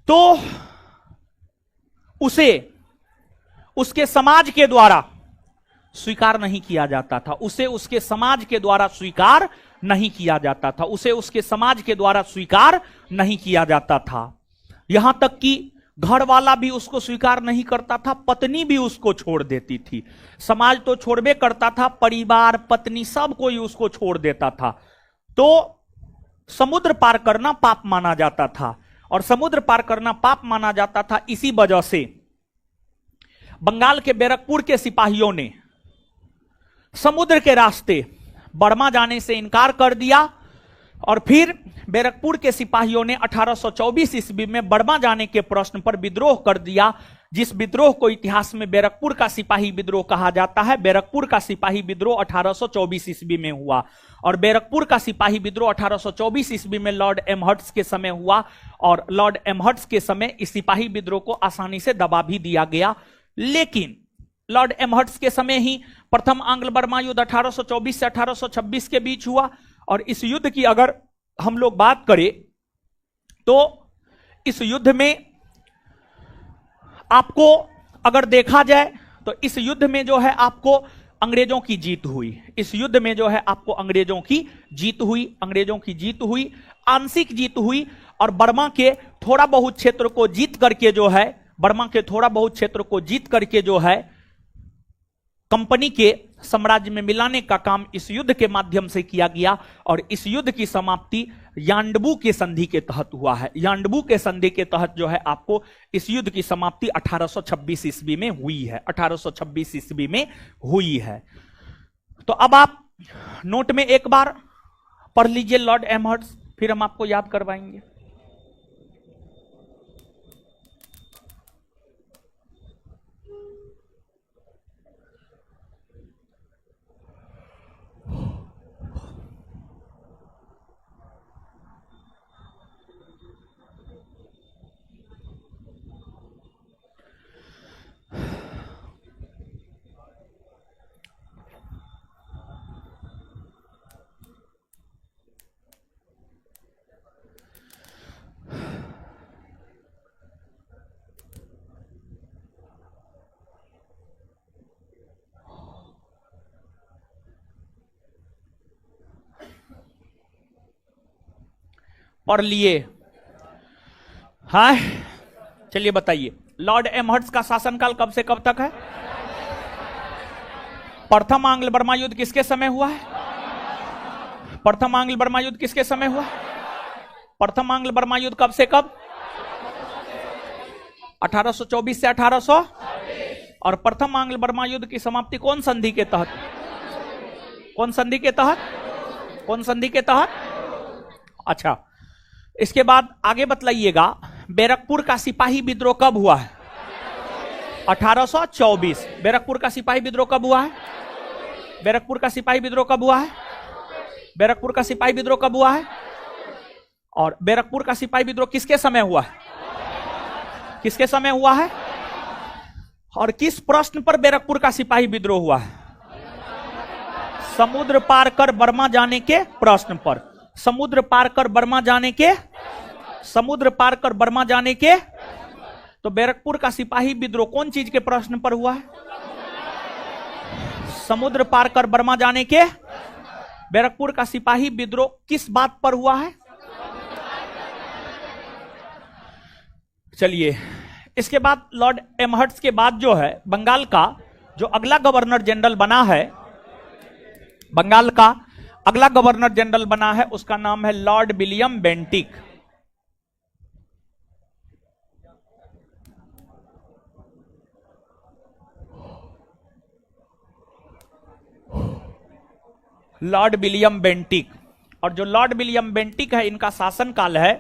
तो उसे उसके समाज के द्वारा स्वीकार नहीं किया जाता था, उसे उसके समाज के द्वारा स्वीकार नहीं किया जाता था, उसे उसके समाज के द्वारा स्वीकार नहीं किया जाता था। यहां तक कि घर वाला भी उसको स्वीकार नहीं करता था, पत्नी भी उसको छोड़ देती थी। समाज तो छोड़बे करता था, परिवार, पत्नी, सब कोई उसको छोड़ देता था। तो समुद्र पार करना पाप माना जाता था, और समुद्र पार करना पाप माना जाता था। इसी वजह से बंगाल के बैरकपुर के सिपाहियों ने समुद्र के रास्ते बर्मा जाने से इनकार कर दिया, और फिर बैरकपुर के सिपाहियों ने 1824 ईस्वी में बर्मा जाने के प्रश्न पर विद्रोह कर दिया, जिस विद्रोह को इतिहास में बैरकपुर का सिपाही विद्रोह कहा जाता है। बैरकपुर का सिपाही विद्रोह 1824 ईस्वी में हुआ, और बैरकपुर का सिपाही विद्रोह 1824 ईस्वी में लॉर्ड एमहर्ट्स के समय हुआ, और लॉर्ड एमहर्ट्स के समय इस सिपाही विद्रोह को आसानी से दबा भी दिया गया। लेकिन लॉर्ड एमहर्ट्स के समय ही प्रथम आंग्ल बर्मा युद्ध 1824 से 1826 के बीच हुआ, और इस युद्ध की अगर हम लोग बात करें तो इस युद्ध में आपको अगर देखा जाए तो इस युद्ध में जो है आपको अंग्रेजों की जीत हुई। इस युद्ध में जो है आपको अंग्रेजों की जीत हुई, अंग्रेजों की जीत हुई, आंशिक जीत हुई, और बर्मा के थोड़ा बहुत क्षेत्र को जीत करके जो है, बर्मा के थोड़ा बहुत क्षेत्र को जीत करके जो है कंपनी के साम्राज्य में मिलाने का काम इस युद्ध के माध्यम से किया गया, और इस युद्ध की समाप्ति यांडबू के संधि के तहत हुआ है। यांडबू के संधि के तहत जो है आपको इस युद्ध की समाप्ति 1826 ईस्वी में हुई है, 1826 ईस्वी में हुई है। तो अब आप नोट में एक बार पढ़ लीजिए लॉर्ड एमहर्ट्स, फिर हम आपको याद करवाएंगे। पढ़ लिए? हाँ, चलिए बताइए, लॉर्ड एमहर्ट्स का शासनकाल कब से कब तक है? प्रथम आंग्ल बर्मा युद्ध किसके समय हुआ है? प्रथम आंग्ल बर्मा युद्ध किसके समय हुआ? प्रथम आंग्ल बर्मा युद्ध कब से कब? 1824 से 1800। और प्रथम आंग्ल बर्मा युद्ध की समाप्ति कौन संधि के तहत? कौन संधि के तहत? कौन संधि के तहत? अच्छा, इसके बाद आगे बतलाइएगा, बैरकपुर का सिपाही विद्रोह कब हुआ है? 1824। बैरकपुर का सिपाही विद्रोह कब हुआ है? बैरकपुर का सिपाही विद्रोह कब हुआ है? बैरकपुर का सिपाही विद्रोह कब हुआ है? और बैरकपुर का सिपाही विद्रोह किसके समय हुआ है? किसके समय हुआ है? और किस प्रश्न पर बैरकपुर का सिपाही विद्रोह हुआ है? समुद्र पार कर बर्मा जाने के प्रश्न पर। समुद्र पार कर बर्मा जाने के, समुद्र पार कर बर्मा जाने के। तो बैरकपुर का सिपाही विद्रोह कौन चीज के प्रश्न पर हुआ है? समुद्र पार कर बर्मा जाने के। बैरकपुर का सिपाही विद्रोह किस बात पर हुआ है? चलिए, इसके बाद लॉर्ड एमहर्ट्स के बाद जो है बंगाल का जो अगला गवर्नर जनरल बना है, बंगाल का अगला गवर्नर जनरल बना है, उसका नाम है Lord William Bentinck. Lord William Bentinck. और जो लॉर्ड विलियम बेंटिक है, इनका शासनकाल है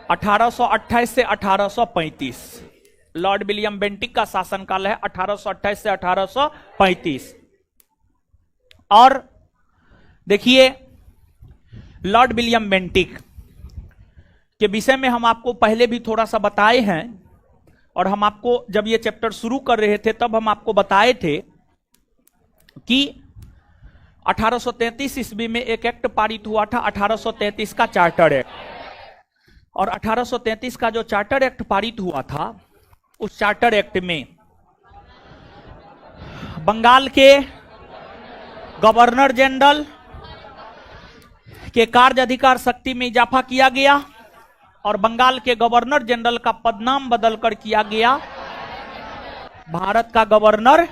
1828 से 1835। लॉर्ड विलियम बेंटिक का शासनकाल है 1828 से 1835। और देखिए, लॉर्ड विलियम बेंटिक के विषय में हम आपको पहले भी थोड़ा सा बताए हैं, और हम आपको जब ये चैप्टर शुरू कर रहे थे तब हम आपको बताए थे कि 1833 ईस्वी में एक एक्ट पारित हुआ था, 1833 का चार्टर एक्ट। और 1833 का जो चार्टर एक्ट पारित हुआ था, उस चार्टर एक्ट में बंगाल के गवर्नर जनरल के कार्य अधिकार शक्ति में इजाफा किया गया, और बंगाल के गवर्नर जनरल का पदनाम बदलकर किया गया भारत का गवर्नर,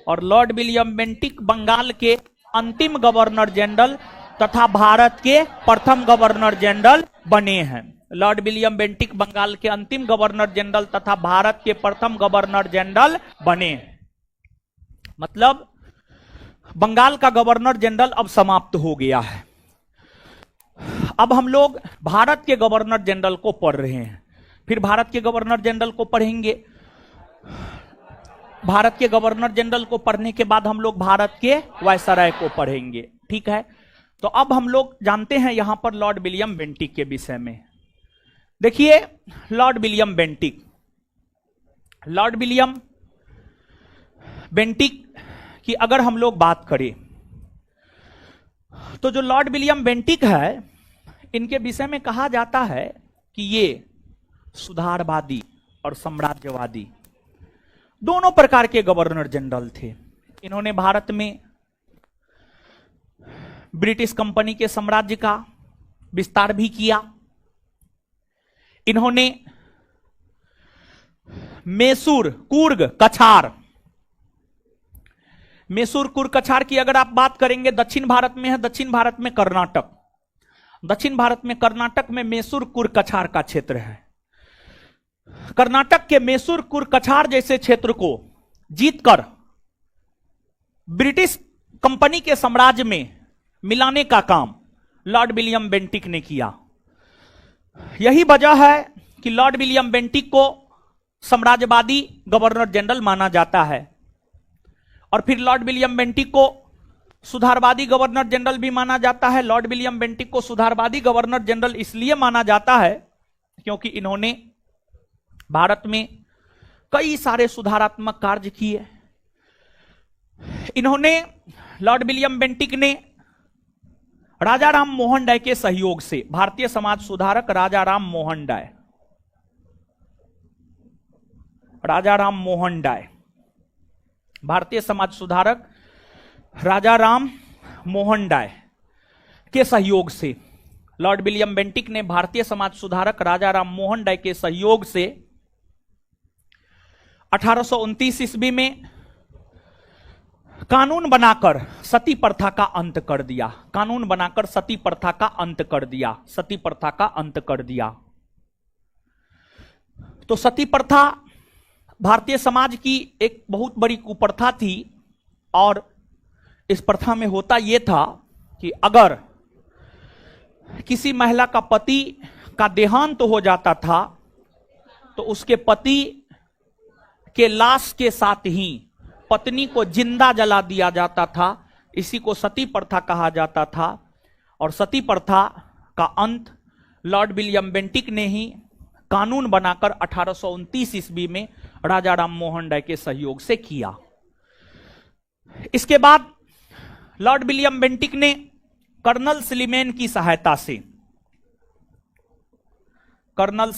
और लॉर्ड विलियम बेंटिक बंगाल के अंतिम गवर्नर जनरल तथा भारत के प्रथम गवर्नर जनरल बने हैं। लॉर्ड विलियम बेंटिक बंगाल के अंतिम गवर्नर जनरल तथा भारत के प्रथम गवर्नर जनरल बने। मतलब बंगाल का गवर्नर जनरल अब समाप्त हो गया है। अब हम लोग भारत के गवर्नर जनरल को पढ़ रहे हैं, फिर भारत के गवर्नर जनरल को पढ़ेंगे। भारत के गवर्नर जनरल को पढ़ने के बाद हम लोग भारत के वायसराय को पढ़ेंगे, ठीक है। तो अब हम लोग जानते हैं यहां पर लॉर्ड विलियम बेंटिक के विषय में। देखिए, Lord William Bentinck, Lord William Bentinck की अगर हम लोग बात करें तो जो लॉर्ड विलियम बेंटिक है, इनके विषय में कहा जाता है कि ये सुधारवादी और साम्राज्यवादी दोनों प्रकार के गवर्नर जनरल थे। इन्होंने भारत में ब्रिटिश कंपनी के साम्राज्य का विस्तार भी किया। इन्होंने मैसूर, कुर्ग, कछार, मैसूर, कुर्ग, कछार की अगर आप बात करेंगे, दक्षिण भारत में है, दक्षिण भारत में कर्नाटक, दक्षिण भारत में कर्नाटक में मैसूर, कुर्ग, कछार का क्षेत्र है। कर्नाटक के मैसूर, कुर्ग, कछार जैसे क्षेत्र को जीतकर ब्रिटिश कंपनी के साम्राज्य में मिलाने का काम लॉर्ड विलियम बेंटिक ने किया। यही वजह है कि लॉर्ड विलियम बेंटिक को साम्राज्यवादी गवर्नर जनरल माना जाता है, और फिर लॉर्ड विलियम बेंटिक को सुधारवादी गवर्नर जनरल भी माना जाता है। लॉर्ड विलियम बेंटिक को सुधारवादी गवर्नर जनरल इसलिए माना जाता है क्योंकि इन्होंने भारत में कई सारे सुधारात्मक कार्य किए। इन्होंने, लॉर्ड विलियम बेंटिक ने राजा राम मोहन राय के सहयोग से, भारतीय समाज सुधारक राजा राम मोहन राय, राजा राम मोहन राय, भारतीय समाज सुधारक राजा राम मोहन राय के सहयोग से, लॉर्ड विलियम बेंटिक ने भारतीय समाज सुधारक राजा राम मोहन राय के सहयोग से 1829 ईस्वी में कानून बनाकर सती प्रथा का अंत कर दिया। कानून बनाकर सती प्रथा का अंत कर दिया, सती प्रथा का अंत कर दिया। तो सती प्रथा भारतीय समाज की एक बहुत बड़ी कुप्रथा थी, और इस प्रथा में होता यह था कि अगर किसी महिला का पति का देहांत हो जाता था तो उसके पति के लाश के साथ ही पत्नी को जिंदा जला दिया जाता था। इसी को सती प्रथा कहा जाता था, और सती प्रथा का अंत लॉर्ड विलियम बेंटिक ने ही कानून बनाकर 1829 ईस्वी में राजा राम मोहन राय के सहयोग से किया। इसके बाद लॉर्ड विलियम बेंटिक ने कर्नल स्लीमेन की सहायता से, कर्नल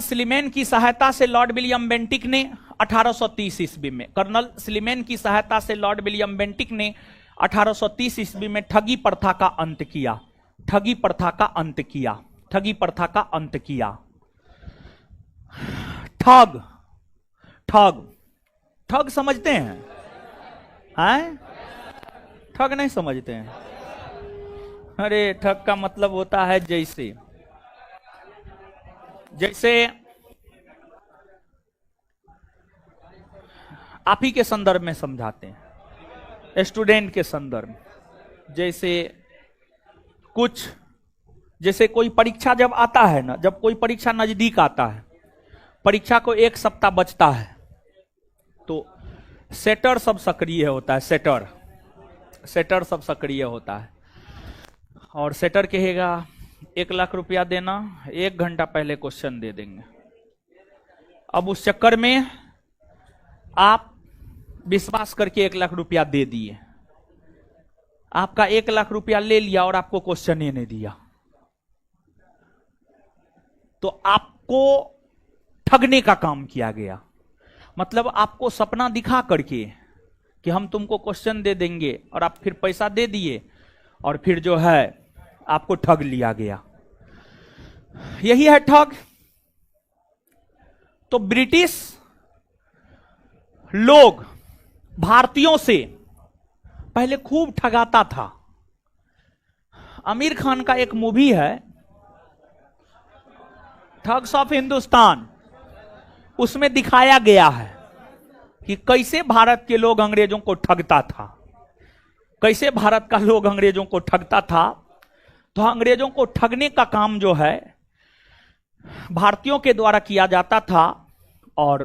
स्लीमेन की सहायता से लॉर्ड विलियम बेंटिक ने 1830 ईस्वी में, कर्नल स्लीमेन की सहायता से लॉर्ड विलियम बेंटिक ने 1830 ईस्वी में ठगी प्रथा का अंत किया। ठगी प्रथा का अंत किया, ठगी प्रथा का अंत किया। ठग, ठग, ठग समझते हैं? हैं? ठग नहीं समझते हैं? अरे ठग का मतलब होता है जैसे, जैसे आप ही के संदर्भ में समझाते हैं, स्टूडेंट के संदर्भ में। जैसे कुछ, जैसे कोई परीक्षा जब आता है ना, जब कोई परीक्षा नजदीक आता है, परीक्षा को 1 सप्ताह बचता है, तो सेटर सब सक्रिय होता है। सेटर सब सक्रिय होता है। और सेटर कहेगा 1 लाख रुपया देना, 1 घंटा पहले क्वेश्चन दे देंगे। अब उस चक्कर में आप विश्वास करके 1 लाख रुपया दे दिए, आपका 1 लाख रुपया ले लिया और आपको क्वेश्चन ही नहीं दिया, तो आपको ठगने का काम किया गया। मतलब आपको सपना दिखा करके कि हम तुमको क्वेश्चन दे देंगे और आप फिर पैसा दे दिए और फिर जो है आपको ठग लिया गया। यही है ठग। तो ब्रिटिश लोग भारतीयों से पहले खूब ठगाता था। आमिर खान का एक मूवी है ठग्स ऑफ हिंदुस्तान, उसमें दिखाया गया है कि कैसे भारत के लोग अंग्रेजों को ठगता था, कैसे भारत का लोग अंग्रेजों को ठगता था। तो अंग्रेजों को ठगने का काम जो है भारतीयों के द्वारा किया जाता था और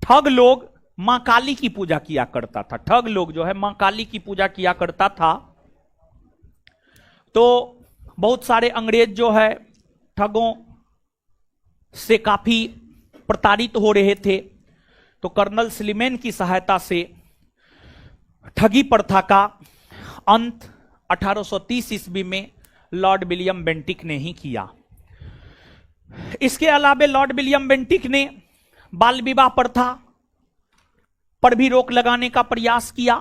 ठग लोग मां काली की पूजा किया करता था। ठग लोग जो है मां काली की पूजा किया करता था। तो बहुत सारे अंग्रेज जो है ठगों से काफी प्रताड़ित हो रहे थे। तो कर्नल स्लीमेन की सहायता से ठगी प्रथा का अंत 1830 ईस्वी में लॉर्ड विलियम बेंटिक ने ही किया। इसके अलावा लॉर्ड विलियम बेंटिक ने बाल विवाह प्रथा पर भी रोक लगाने का प्रयास किया।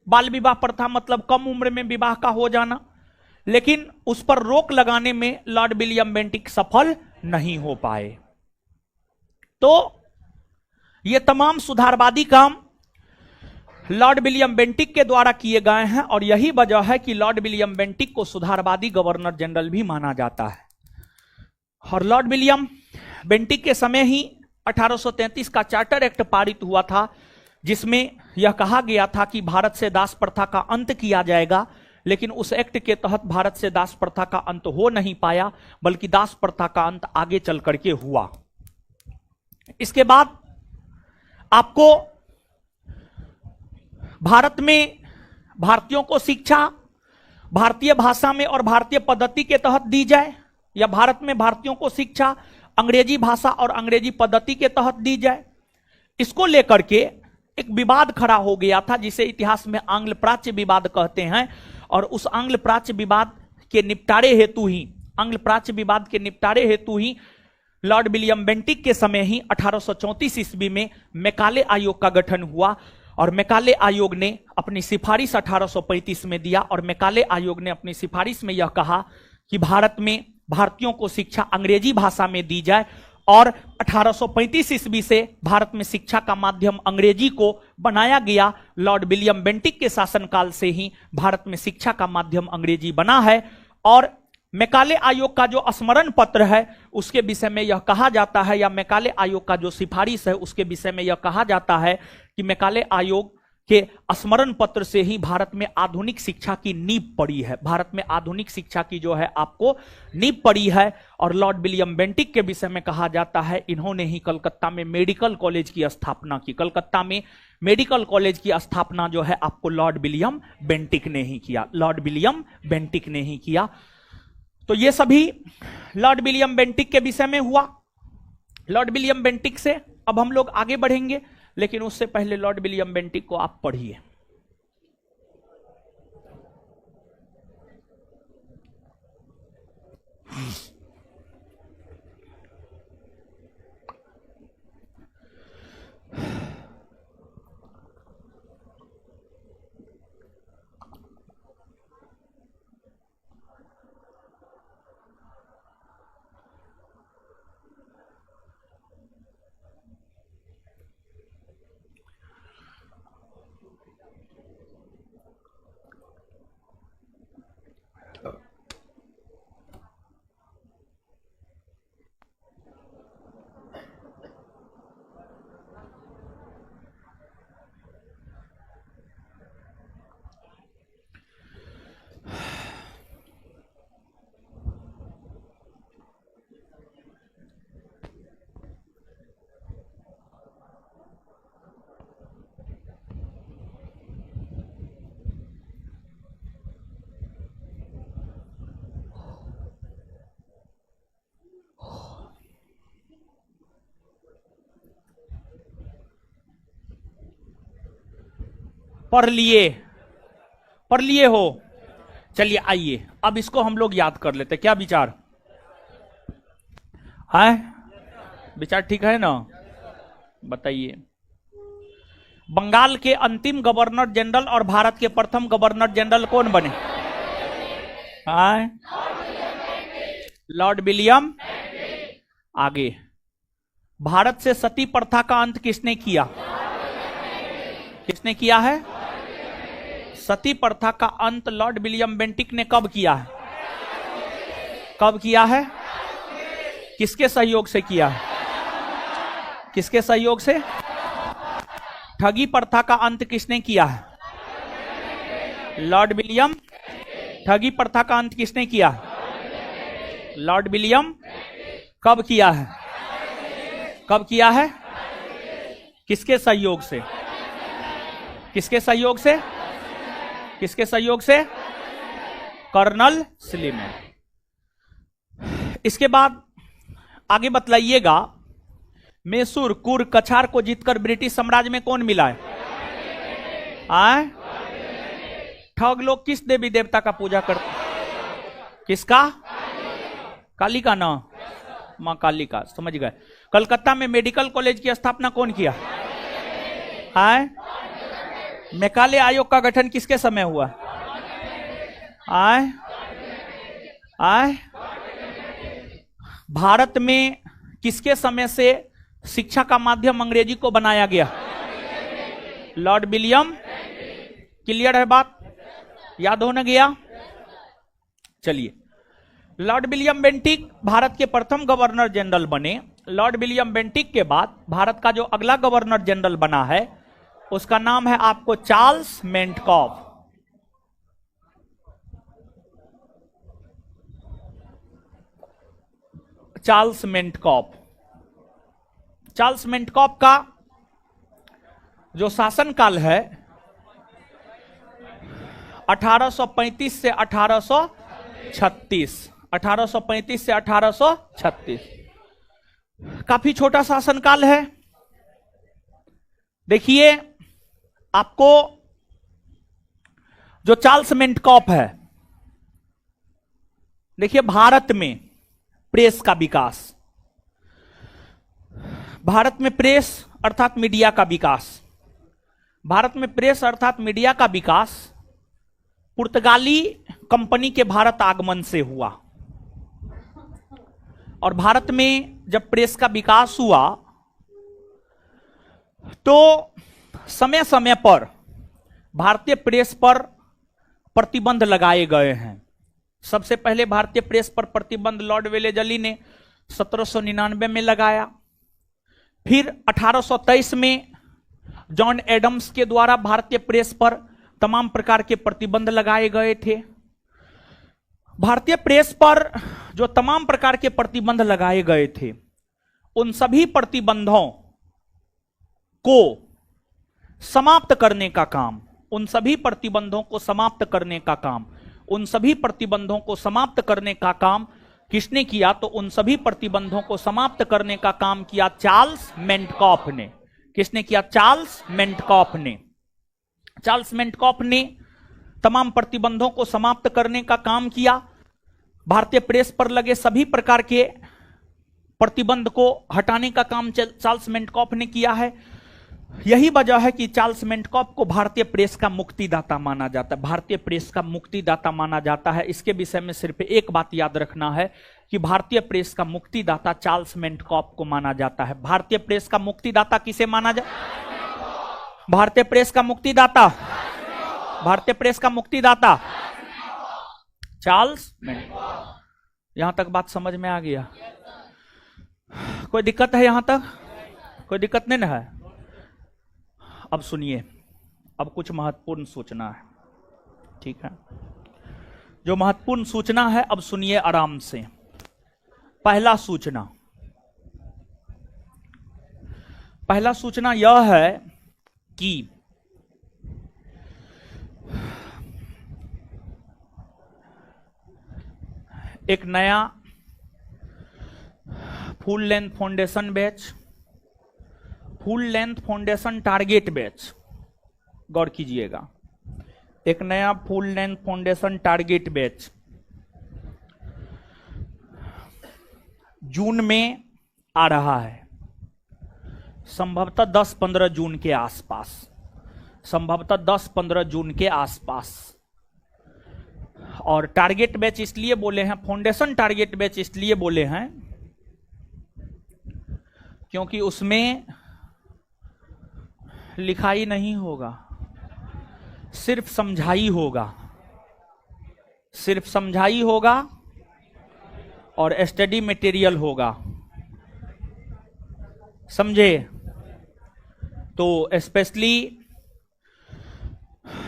बाल विवाह प्रथा मतलब कम उम्र में विवाह का हो जाना, लेकिन उस पर रोक लगाने में लॉर्ड विलियम बेंटिक सफल नहीं हो पाए। तो ये तमाम सुधारवादी काम लॉर्ड विलियम बेंटिक के द्वारा किए गए हैं और यही वजह है कि लॉर्ड विलियम बेंटिक को सुधारवादी गवर्नर जनरल भी माना जाता है। और लॉर्ड विलियम बेंटिक के समय ही 1833 का चार्टर एक्ट पारित हुआ था, जिसमें यह कहा गया था कि भारत से दास प्रथा का अंत किया जाएगा। लेकिन उस एक्ट के तहत भारत से दास प्रथा का अंत हो नहीं पाया, बल्कि दास प्रथा का अंत आगे चल करके हुआ। इसके बाद आपको भारत में भारतीयों को शिक्षा भारतीय भाषा में और भारतीय पद्धति के तहत दी जाए, या भारत में भारतीयों को शिक्षा अंग्रेजी भाषा और अंग्रेजी पद्धति के तहत दी जाए, इसको लेकर के एक विवाद खड़ा हो गया था, जिसे इतिहास में आंग्ल प्राच्य विवाद कहते हैं। और उस आंग्ल प्राच्य विवाद के निपटारे हेतु ही लॉर्ड विलियम बेंटिक के समय ही 1834 ईस्वी में मैकाले आयोग का गठन हुआ। और मैकाले आयोग ने अपनी सिफारिश 1835 में दिया और मैकाले आयोग ने अपनी सिफारिश में यह कहा कि भारत में भारतीयों को शिक्षा अंग्रेजी भाषा में दी जाए। और 1835 ईस्वी से भारत में शिक्षा का माध्यम अंग्रेजी को बनाया गया। लॉर्ड विलियम बेंटिक के शासनकाल से ही भारत में शिक्षा का माध्यम अंग्रेजी बना है। और मैकाले आयोग का जो स्मरण पत्र है उसके विषय में यह कहा जाता है, या मैकाले आयोग का जो सिफारिश है उसके विषय में यह कहा जाता है कि मैकाले आयोग के स्मरण पत्र से ही भारत में आधुनिक शिक्षा की नींव पड़ी है। भारत में आधुनिक शिक्षा की जो है आपको नींव पड़ी है। और लॉर्ड विलियम बेंटिक के विषय में कहा जाता है इन्होंने ही कलकत्ता में मेडिकल कॉलेज की स्थापना की। कलकत्ता में मेडिकल कॉलेज की स्थापना जो है आपको लॉर्ड विलियम बेंटिक ने ही किया, लॉर्ड विलियम बेंटिक ने ही किया। तो ये सभी लॉर्ड विलियम बेंटिक के विषय में हुआ। लॉर्ड विलियम बेंटिक से अब हम लोग आगे बढ़ेंगे, लेकिन उससे पहले लॉर्ड विलियम बेंटिक को आप पढ़िए। पढ़ लिए हो। चलिए आइए अब इसको हम लोग याद कर लेते, क्या विचार है? विचार ठीक है ना? बताइए। बंगाल के अंतिम गवर्नर जनरल और भारत के प्रथम गवर्नर जनरल कौन बने? Lord William. आगे, भारत से सती प्रथा का अंत किसने किया? किसने किया है? सती प्रथा का अंत लॉर्ड विलियम बेंटिक ने कब किया है? कब किया है? किसके सहयोग से किया है? किसके सहयोग से? ठगी प्रथा का अंत किसने किया है? Lord William. ठगी प्रथा का अंत किसने किया है? Lord William. कब किया है? कब किया है? किसके सहयोग से? किसके सहयोग से? किसके सहयोग से? Colonel Sleeman. इसके बाद आगे बतलाइएगा, मैसूर, कुर्ग, कछार को जीतकर ब्रिटिश साम्राज्य में कौन मिला है? ठग लोग किस देवी देवता का पूजा करते? किसका? काली का ना, मां काली का, समझ गए। कलकत्ता में मेडिकल कॉलेज की स्थापना कौन किया? मैकाले आयोग का गठन किसके समय हुआ? भारत में किसके समय से शिक्षा का माध्यम अंग्रेजी को बनाया गया? Lord William. क्लियर है बात? याद होने गया? चलिए, लॉर्ड विलियम बेंटिक भारत के प्रथम गवर्नर जनरल बने। लॉर्ड विलियम बेंटिक के बाद भारत का जो अगला गवर्नर जनरल बना है उसका नाम है आपको चार्ल्स मेंटकॉफ। चार्ल्स मेंटकॉफ। चार्ल्स मेंटकॉफ का जो शासनकाल है 1835 से 1836, 1835 से 1836, काफी छोटा शासनकाल है। देखिए, आपको जो चार्ल्स मेंटकॉफ है, देखिए भारत में प्रेस का विकास, भारत में प्रेस अर्थात मीडिया का विकास, भारत में प्रेस अर्थात मीडिया का विकास पुर्तगाली कंपनी के भारत आगमन से हुआ। और भारत में जब प्रेस का विकास हुआ तो समय समय पर भारतीय प्रेस पर प्रतिबंध लगाए गए हैं। सबसे पहले भारतीय प्रेस पर प्रतिबंध लॉर्ड वेलेजली ने 1799 में लगाया। फिर 1823 में जॉन एडम्स के द्वारा भारतीय प्रेस पर तमाम प्रकार के प्रतिबंध लगाए गए थे। भारतीय प्रेस पर जो तमाम प्रकार के प्रतिबंध लगाए गए थे, उन सभी प्रतिबंधों को समाप्त करने का काम, उन सभी प्रतिबंधों को समाप्त करने का काम, उन सभी प्रतिबंधों को समाप्त करने का काम किसने किया? तो उन सभी प्रतिबंधों को समाप्त करने का काम किया चार्ल्स मेंटकॉफ ने। किसने किया? चार्ल्स मेंटकॉफ ने। चार्ल्स मेंटकॉफ ने तमाम प्रतिबंधों को समाप्त करने का काम किया। भारतीय प्रेस पर लगे सभी प्रकार के प्रतिबंध को हटाने का काम चार्ल्स मेंटकॉफ ने किया है। यही वजह है कि चार्ल्स मेंटकॉफ को भारतीय प्रेस का मुक्तिदाता माना जाता है। भारतीय प्रेस का मुक्तिदाता माना जाता है। इसके विषय में सिर्फ एक बात याद रखना है कि भारतीय प्रेस का मुक्तिदाता चार्ल्स मेंटकॉफ को माना जाता है। भारतीय प्रेस का मुक्तिदाता किसे माना जाता? भारतीय प्रेस का मुक्तिदाता, भारतीय प्रेस का मुक्तिदाता चार्ल्स मेंटकॉफ। यहां तक बात समझ में आ गया? कोई दिक्कत है यहां तक? कोई दिक्कत नहीं ना है? अब सुनिए, अब कुछ महत्वपूर्ण सूचना है, ठीक है? जो महत्वपूर्ण सूचना है अब सुनिए आराम से। पहला सूचना, पहला सूचना यह है कि एक नया full length foundation batch, full length foundation target batch गौर कीजिएगा, एक नया full length foundation target batch जून में आ रहा है, संभवतः 10-15 जून के आसपास, संभवतः 10-15 जून के आसपास। और टारगेट बैच इसलिए बोले हैं, फाउंडेशन टारगेट बैच इसलिए बोले हैं क्योंकि उसमें लिखाई नहीं होगा, सिर्फ समझाई होगा, सिर्फ समझाई होगा और स्टडी मटेरियल होगा, समझे। तो स्पेशली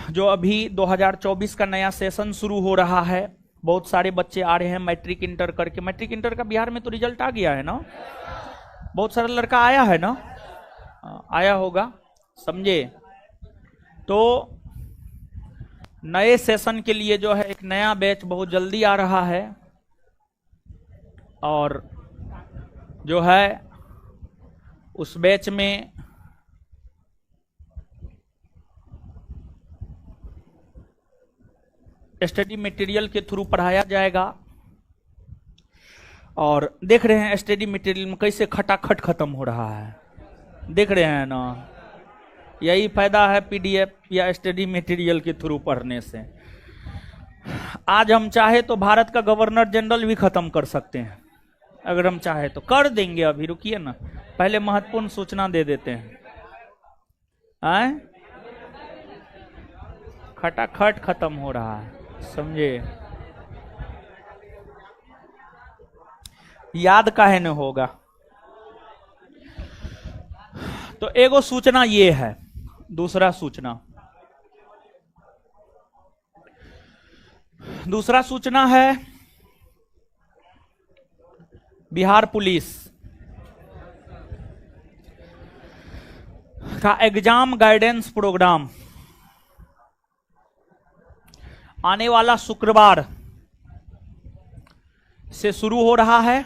जो अभी 2024 का नया सेशन शुरू हो रहा है, बहुत सारे बच्चे आ रहे हैं मैट्रिक इंटर करके। मैट्रिक इंटर का बिहार में तो रिजल्ट आ गया है ना, बहुत सारा लड़का आया है ना, आया होगा, समझे। तो नए सेशन के लिए जो है एक नया बैच बहुत जल्दी आ रहा है, और जो है उस बैच में स्टडी मटेरियल के थ्रू पढ़ाया जाएगा। और देख रहे हैं स्टडी मटेरियल में कैसे खटाखट खत्म हो रहा है, देख रहे हैं ना। यही फायदा है पीडीएफ या स्टडी मटेरियल के थ्रू पढ़ने से। आज हम चाहे तो भारत का गवर्नर जनरल भी खत्म कर सकते हैं, अगर हम चाहे तो कर देंगे। अभी रुकिए ना, पहले महत्वपूर्ण सूचना दे देते हैं। आए खटाखट खत्म हो रहा है, समझे। याद काहे न होगा। तो एगो सूचना ये है, दूसरा सूचना है बिहार पुलिस का एग्जाम गाइडेंस प्रोग्राम आने वाला शुक्रवार से शुरू हो रहा है।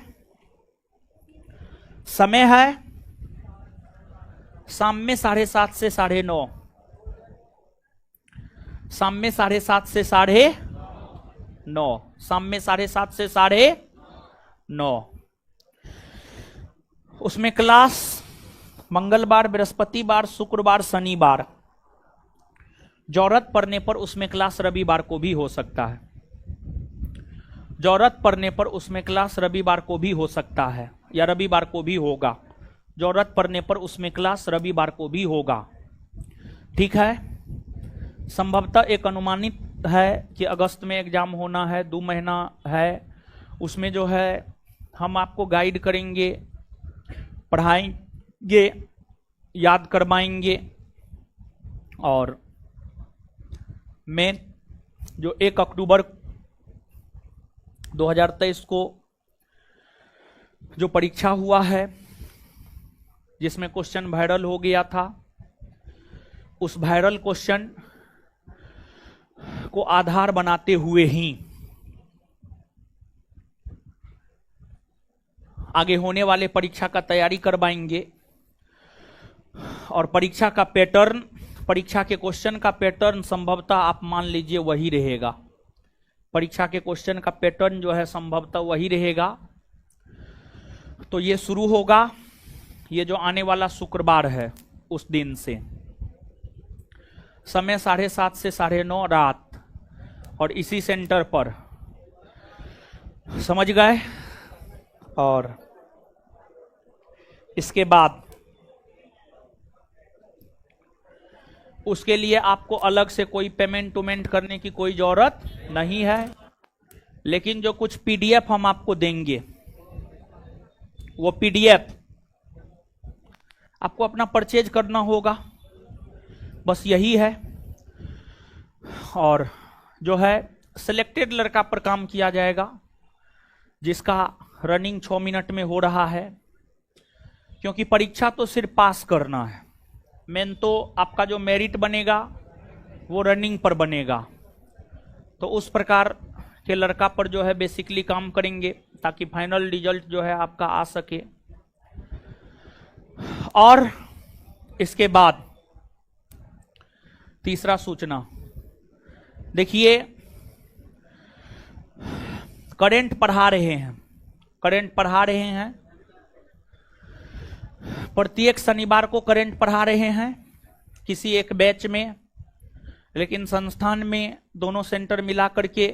समय है शाम में 7:30 से 9:30, शाम में 7:30 से 9:30, शाम में 7:30 से 9:30। उसमें क्लास मंगलवार, बृहस्पतिवार, शुक्रवार, शनिवार, जरूरत पड़ने पर उसमें क्लास रविवार को भी हो सकता है, जरूरत पड़ने पर उसमें क्लास रविवार को भी हो सकता है या रविवार को भी होगा, जरूरत पड़ने पर उसमें क्लास रविवार को भी होगा, ठीक है। संभवतः एक अनुमानित है कि अगस्त में एग्जाम होना है, 2 महीना है। उसमें जो है हम आपको गाइड करेंगे, पढ़ाएंगे, याद करवाएंगे। और मैं जो 1 अक्टूबर 2023 को जो परीक्षा हुआ है, जिसमें क्वेश्चन वायरल हो गया था, उस वायरल क्वेश्चन को आधार बनाते हुए ही आगे होने वाले परीक्षा का तैयारी करवाएंगे। और परीक्षा का पैटर्न, परीक्षा के क्वेश्चन का पैटर्न संभवतः आप मान लीजिए वही रहेगा, परीक्षा के क्वेश्चन का पैटर्न जो है संभवतः वही रहेगा। तो ये शुरू होगा, ये जो आने वाला शुक्रवार है उस दिन से, समय 7:30 से 9:30 रात, और इसी सेंटर पर, समझ गए। और इसके बाद उसके लिए आपको अलग से कोई पेमेंट करने की कोई जरूरत नहीं है, लेकिन जो कुछ पीडीएफ हम आपको देंगे, वो पीडीएफ आपको अपना परचेज करना होगा, बस यही है। और जो है सिलेक्टेड लड़का पर काम किया जाएगा, जिसका रनिंग 6 मिनट में हो रहा है, क्योंकि परीक्षा तो सिर्फ पास करना है, मेन तो आपका जो मेरिट बनेगा वो रनिंग पर बनेगा। तो उस प्रकार के लड़का पर जो है बेसिकली काम करेंगे, ताकि फाइनल रिजल्ट जो है आपका आ सके। और इसके बाद तीसरा सूचना, देखिए करंट पढ़ा रहे हैं, करंट पढ़ा रहे हैं, प्रत्येक शनिवार को करंट पढ़ा रहे हैं किसी एक बैच में, लेकिन संस्थान में दोनों सेंटर मिला करके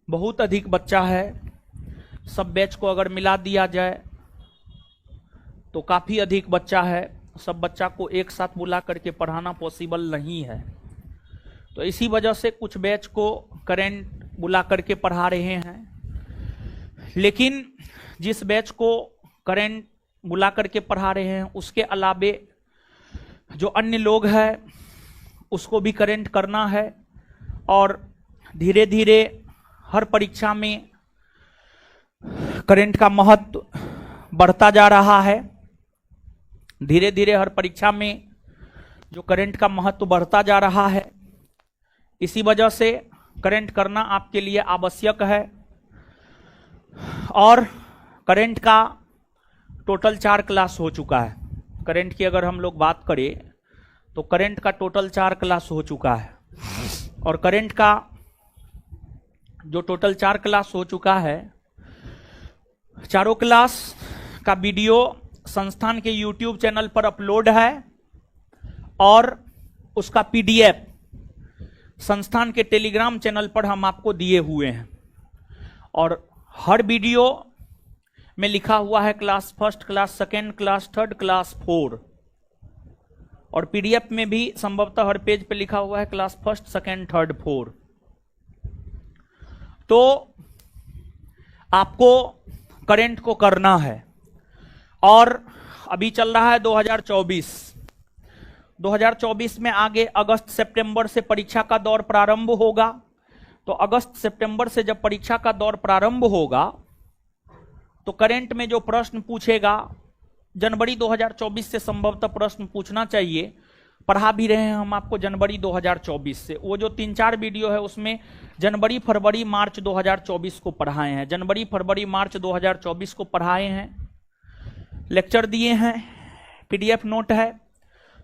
बहुत अधिक बच्चा है। सब बैच को अगर मिला दिया जाए तो काफी अधिक बच्चा है, सब बच्चा को एक साथ बुला करके पढ़ाना पॉसिबल नहीं है। तो इसी वजह से कुछ बैच को करंट बुला करके पढ़ा रहे हैं, लेकिन जिस बैच को करंट बुला करके पढ़ा रहे हैं उसके अलावे जो अन्य लोग हैं उसको भी करंट करना है। और धीरे धीरे हर परीक्षा में करंट का महत्व बढ़ता जा रहा है, धीरे धीरे हर परीक्षा में जो करंट का महत्व बढ़ता जा रहा है। इसी वजह से करंट करना आपके लिए आवश्यक है। और करंट का टोटल 4 क्लास हो चुका है। करंट की अगर हम लोग बात करें तो करंट का टोटल 4 क्लास हो चुका है। और करंट का जो टोटल 4 क्लास हो चुका है, चारों क्लास का वीडियो संस्थान के YouTube चैनल पर अपलोड है और उसका PDF संस्थान के टेलीग्राम चैनल पर हम आपको दिए हुए हैं। और हर वीडियो में लिखा हुआ है class first, class second, class third, class 4, और PDF में भी संभवतः हर पेज पे लिखा हुआ है क्लास फर्स्ट, सेकेंड, थर्ड, 4। तो आपको करंट को करना है। और अभी चल रहा है 2024 में आगे अगस्त सितंबर से परीक्षा का दौर प्रारंभ होगा। तो अगस्त सितंबर से जब परीक्षा का दौर प्रारंभ होगा तो करंट में जो प्रश्न पूछेगा, जनवरी 2024 से संभवतः प्रश्न पूछना चाहिए। पढ़ा भी रहे हैं हम आपको जनवरी 2024 से। वो जो 3-4 वीडियो है उसमें जनवरी, फरवरी, मार्च 2024 को पढ़ाए हैं, जनवरी, फरवरी, मार्च 2024 को पढ़ाए हैं, लेक्चर दिए हैं, PDF नोट है,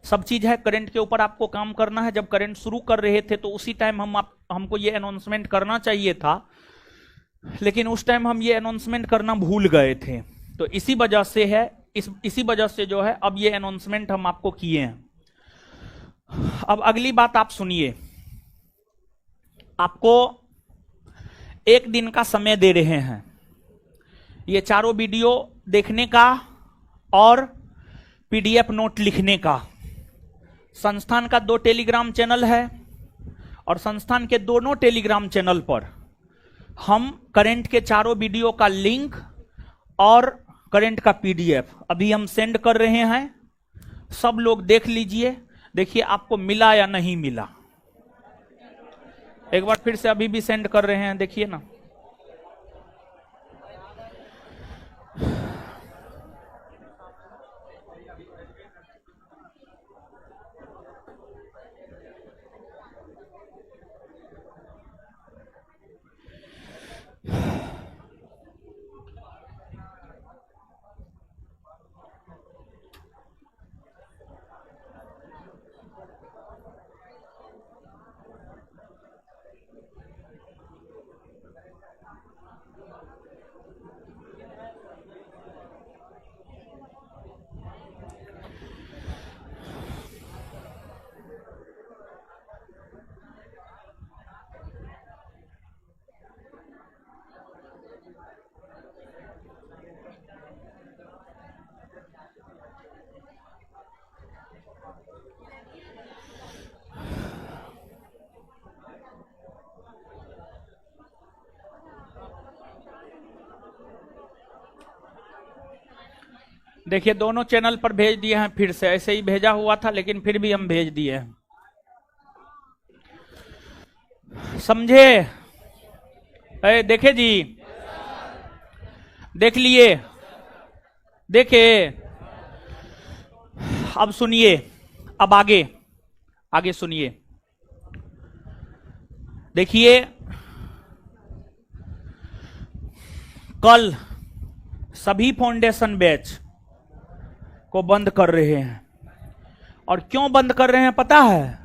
सब चीज है। करंट के ऊपर आपको काम करना है। जब करंट शुरू कर रहे थे तो उसी टाइम हमको ये अनाउंसमेंट करना चाहिए था, लेकिन उस टाइम हम ये अनाउंसमेंट करना भूल गए थे। तो इसी वजह से है, इसी वजह से जो है अब ये अनाउंसमेंट हम आपको किए हैं। अब अगली बात आप सुनिए, आपको 1 दिन का समय दे रहे हैं ये चारों वीडियो देखने का और PDF नोट लिखने का। संस्थान का 2 टेलीग्राम चैनल है और संस्थान के दोनों टेलीग्राम चैनल पर हम करंट के चारों वीडियो का लिंक और करंट का PDF अभी हम सेंड कर रहे हैं। सब लोग देख लीजिए, देखिए आपको मिला या नहीं मिला। एक बार फिर से अभी भी सेंड कर रहे हैं, देखिए ना। देखिए दोनों चैनल पर भेज दिए हैं, फिर से ऐसे ही भेजा हुआ था लेकिन फिर भी हम भेज दिए हैं, समझे? देखे जी, देख लिए, देखे। अब सुनिए, अब आगे सुनिए। देखिए कल सभी फाउंडेशन बैच को बंद कर रहे हैं। और क्यों बंद कर रहे हैं पता है?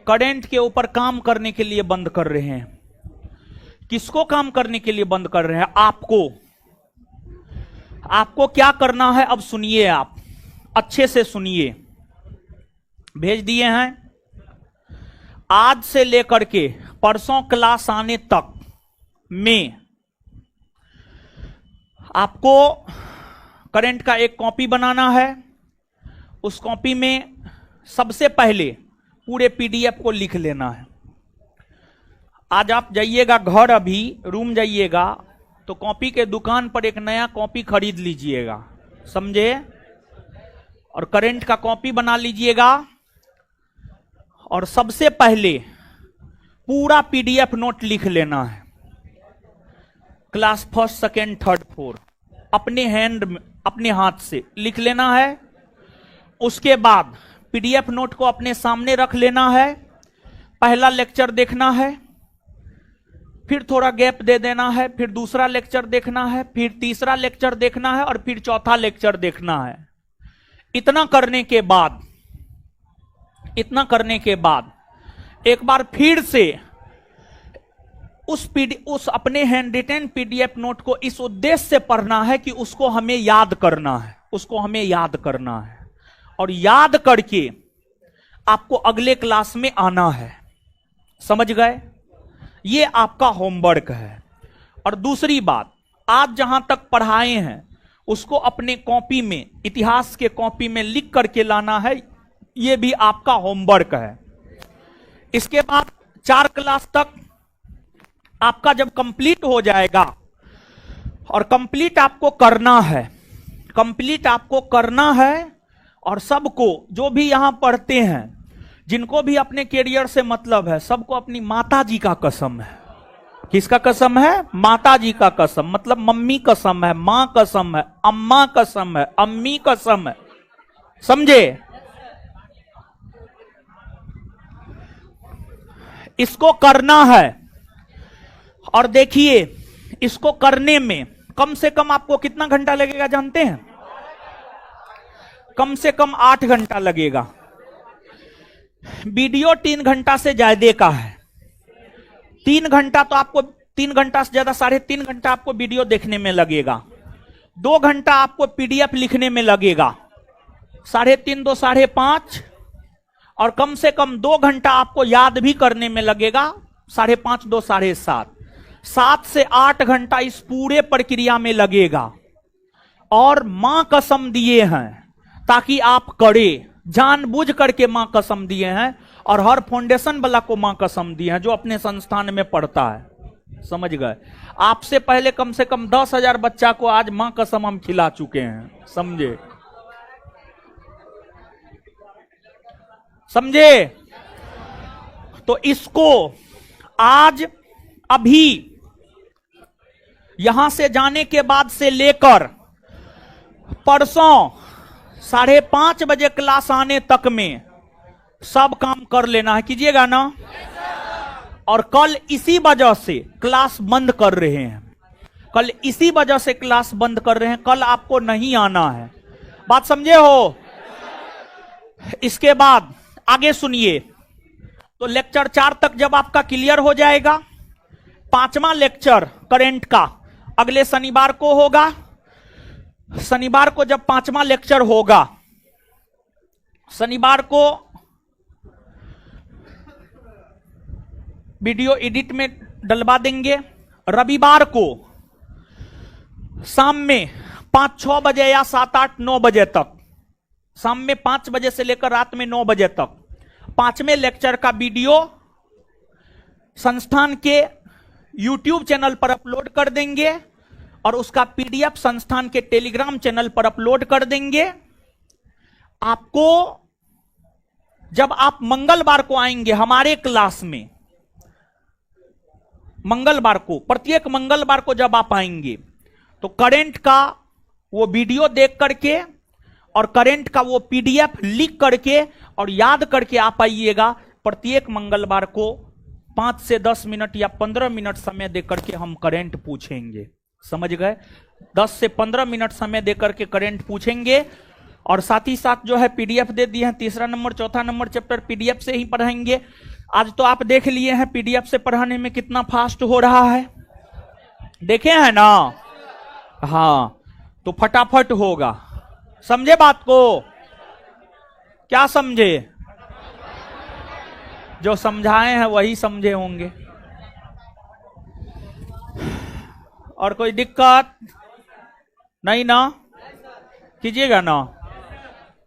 करंट के ऊपर काम करने के लिए बंद कर रहे हैं। किसको काम करने के लिए बंद कर रहे हैं? आपको। आपको क्या करना है अब सुनिए, आप अच्छे से सुनिए। भेज दिए हैं। आज से लेकर के परसों क्लास आने तक में आपको करंट का एक कॉपी बनाना है। उस कॉपी में सबसे पहले पूरे पीडीएफ को लिख लेना है। आज आप जाइएगा घर, अभी रूम जाइएगा तो कॉपी के दुकान पर एक नया कॉपी खरीद लीजिएगा, समझे? और करंट का कॉपी बना लीजिएगा और सबसे पहले पूरा पीडीएफ नोट लिख लेना है। Class first, second, third, fourth अपने हैंड में, अपने हाथ से लिख लेना है। उसके बाद पीडीएफ नोट को अपने सामने रख लेना है। पहला लेक्चर देखना है, फिर थोड़ा गैप दे देना है, फिर दूसरा लेक्चर देखना है, फिर तीसरा लेक्चर देखना है और फिर चौथा लेक्चर देखना है। इतना करने के बाद एक बार फिर से उस अपने हैंड रिटेन पीडीएफ नोट को इस उद्देश्य से पढ़ना है कि उसको हमें याद करना है, और याद करके आपको अगले क्लास में आना है। समझ गए? ये आपका होमवर्क है। और दूसरी बात, आज जहां तक पढ़ाए हैं उसको अपने कॉपी में, इतिहास के कॉपी में लिख करके लाना है। ये भी आपका होमवर्क है। इसके बाद 4 क्लास तक आपका जब कंप्लीट हो जाएगा, और कंप्लीट आपको करना है, और सबको जो भी यहां पढ़ते हैं, जिनको भी अपने कैरियर से मतलब है, सबको अपनी माता जी का कसम है। किसका कसम है? माता जी का कसम। मतलब मम्मी कसम है, मां कसम है, अम्मा कसम है, अम्मी कसम है। समझे? इसको करना है। और देखिए, इसको करने में कम से कम आपको कितना घंटा लगेगा जानते हैं? कम से कम 8 घंटा लगेगा। वीडियो 3 घंटा से ज्यादा का है। 3 घंटा तो आपको, 3 घंटा से ज्यादा 3.5 घंटा आपको वीडियो देखने में लगेगा। 2 घंटा आपको पीडीएफ लिखने में लगेगा। 3.5 2 5.5, और कम से कम 2 घंटा आपको याद भी करने में लगेगा। 5.5 2 7.5, 7 से 8 घंटा इस पूरे प्रक्रिया में लगेगा। और मां कसम दिए हैं ताकि आप करें, जानबूझ करके मां कसम दिए हैं। और हर फाउंडेशन वाला को मां कसम दिए हैं जो अपने संस्थान में पढ़ता है। समझ गए? आपसे पहले कम से कम 10,000 बच्चा को आज मां कसम हम खिला चुके हैं। समझे? तो इसको आज, अभी यहां से जाने के बाद से लेकर परसों 5:30 बजे क्लास आने तक में सब काम कर लेना है। कीजिएगा ना? और कल इसी वजह से क्लास बंद कर रहे हैं। कल आपको नहीं आना है। बात समझे हो? इसके बाद आगे सुनिए। तो लेक्चर 4 तक जब आपका क्लियर हो जाएगा, 5वां लेक्चर करंट का अगले शनिवार को होगा। शनिवार को जब 5वां लेक्चर होगा, शनिवार को वीडियो एडिट में डलवा देंगे। रविवार को शाम में 5-6 बजे या 7-8-9 बजे तक, शाम में 5 बजे से लेकर रात में 9 बजे तक 5वें लेक्चर का वीडियो संस्थान के YouTube चैनल पर अपलोड कर देंगे, और उसका पीडीएफ संस्थान के टेलीग्राम चैनल पर अपलोड कर देंगे। आपको जब आप मंगलवार को आएंगे हमारे क्लास में, मंगलवार को, प्रत्येक मंगलवार को जब आप आएंगे तो करंट का वो वीडियो देख करके और करंट का वो पीडीएफ लिख करके और याद करके आप आइएगा। प्रत्येक मंगलवार को 5 से 10 मिनट या 15 मिनट समय देकर के हम करंट पूछेंगे। समझ गए? 10 से 15 मिनट समय देकर के करंट पूछेंगे, और साथ ही साथ जो है पीडीएफ दे दिए हैं। 3रा नंबर 4था नंबर चैप्टर पीडीएफ से ही पढ़ाएंगे। आज तो आप देख लिए हैं पीडीएफ से पढ़ाने में कितना फास्ट हो रहा है, देखे हैं ना। हाँ, तो फटाफट होगा। समझे बात को? क्या समझे? जो समझाए हैं वही समझे होंगे। और कोई दिक्कत नहीं ना? कीजिएगा ना?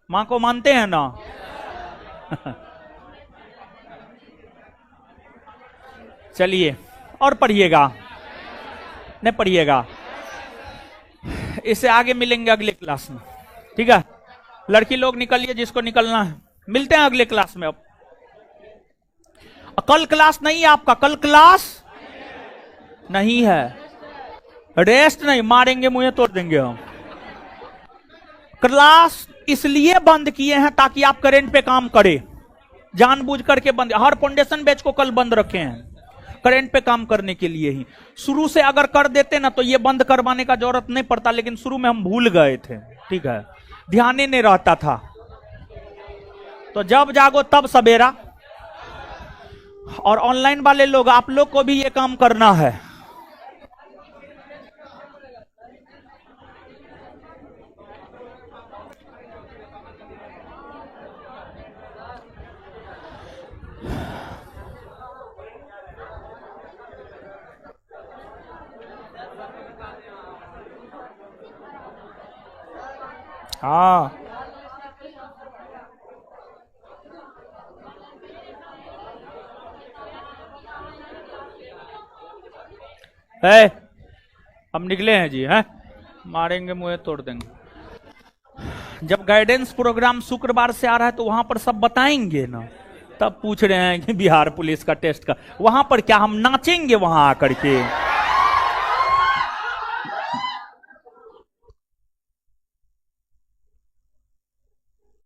मां को मानते हैं ना? चलिए और पढ़िएगा, नहीं पढ़िएगा, इससे आगे मिलेंगे अगले क्लास में, ठीक है। लड़की लोग निकलिए जिसको निकलना है, मिलते हैं अगले क्लास में। अब कल क्लास नहीं है आपका, कल क्लास नहीं है, रेस्ट नहीं, मारेंगे मुझे तोड़ देंगे हम। क्लास इसलिए बंद किए हैं ताकि आप करंट पे काम करें, जानबूझ करके बंद। हर फाउंडेशन बैच को कल बंद रखे हैं करंट पे काम करने के लिए ही। शुरू से अगर कर देते ना तो ये बंद करवाने का जरूरत नहीं पड़ता, लेकिन शुरू में हम भूल गए थे, ठीक है, ध्यान ही नहीं रहता था। तो जब जागो तब सवेरा। और ऑनलाइन वाले लोग, आप लोग को भी ये काम करना है। हाँ, है हम निकले हैं जी, हैं मारेंगे मुझे तोड़ देंगे। जब गाइडेंस प्रोग्राम शुक्रवार से आ रहा है तो वहां पर सब बताएंगे ना, तब पूछ रहे हैं कि बिहार पुलिस का टेस्ट का, वहां पर क्या हम नाचेंगे वहां आकर के?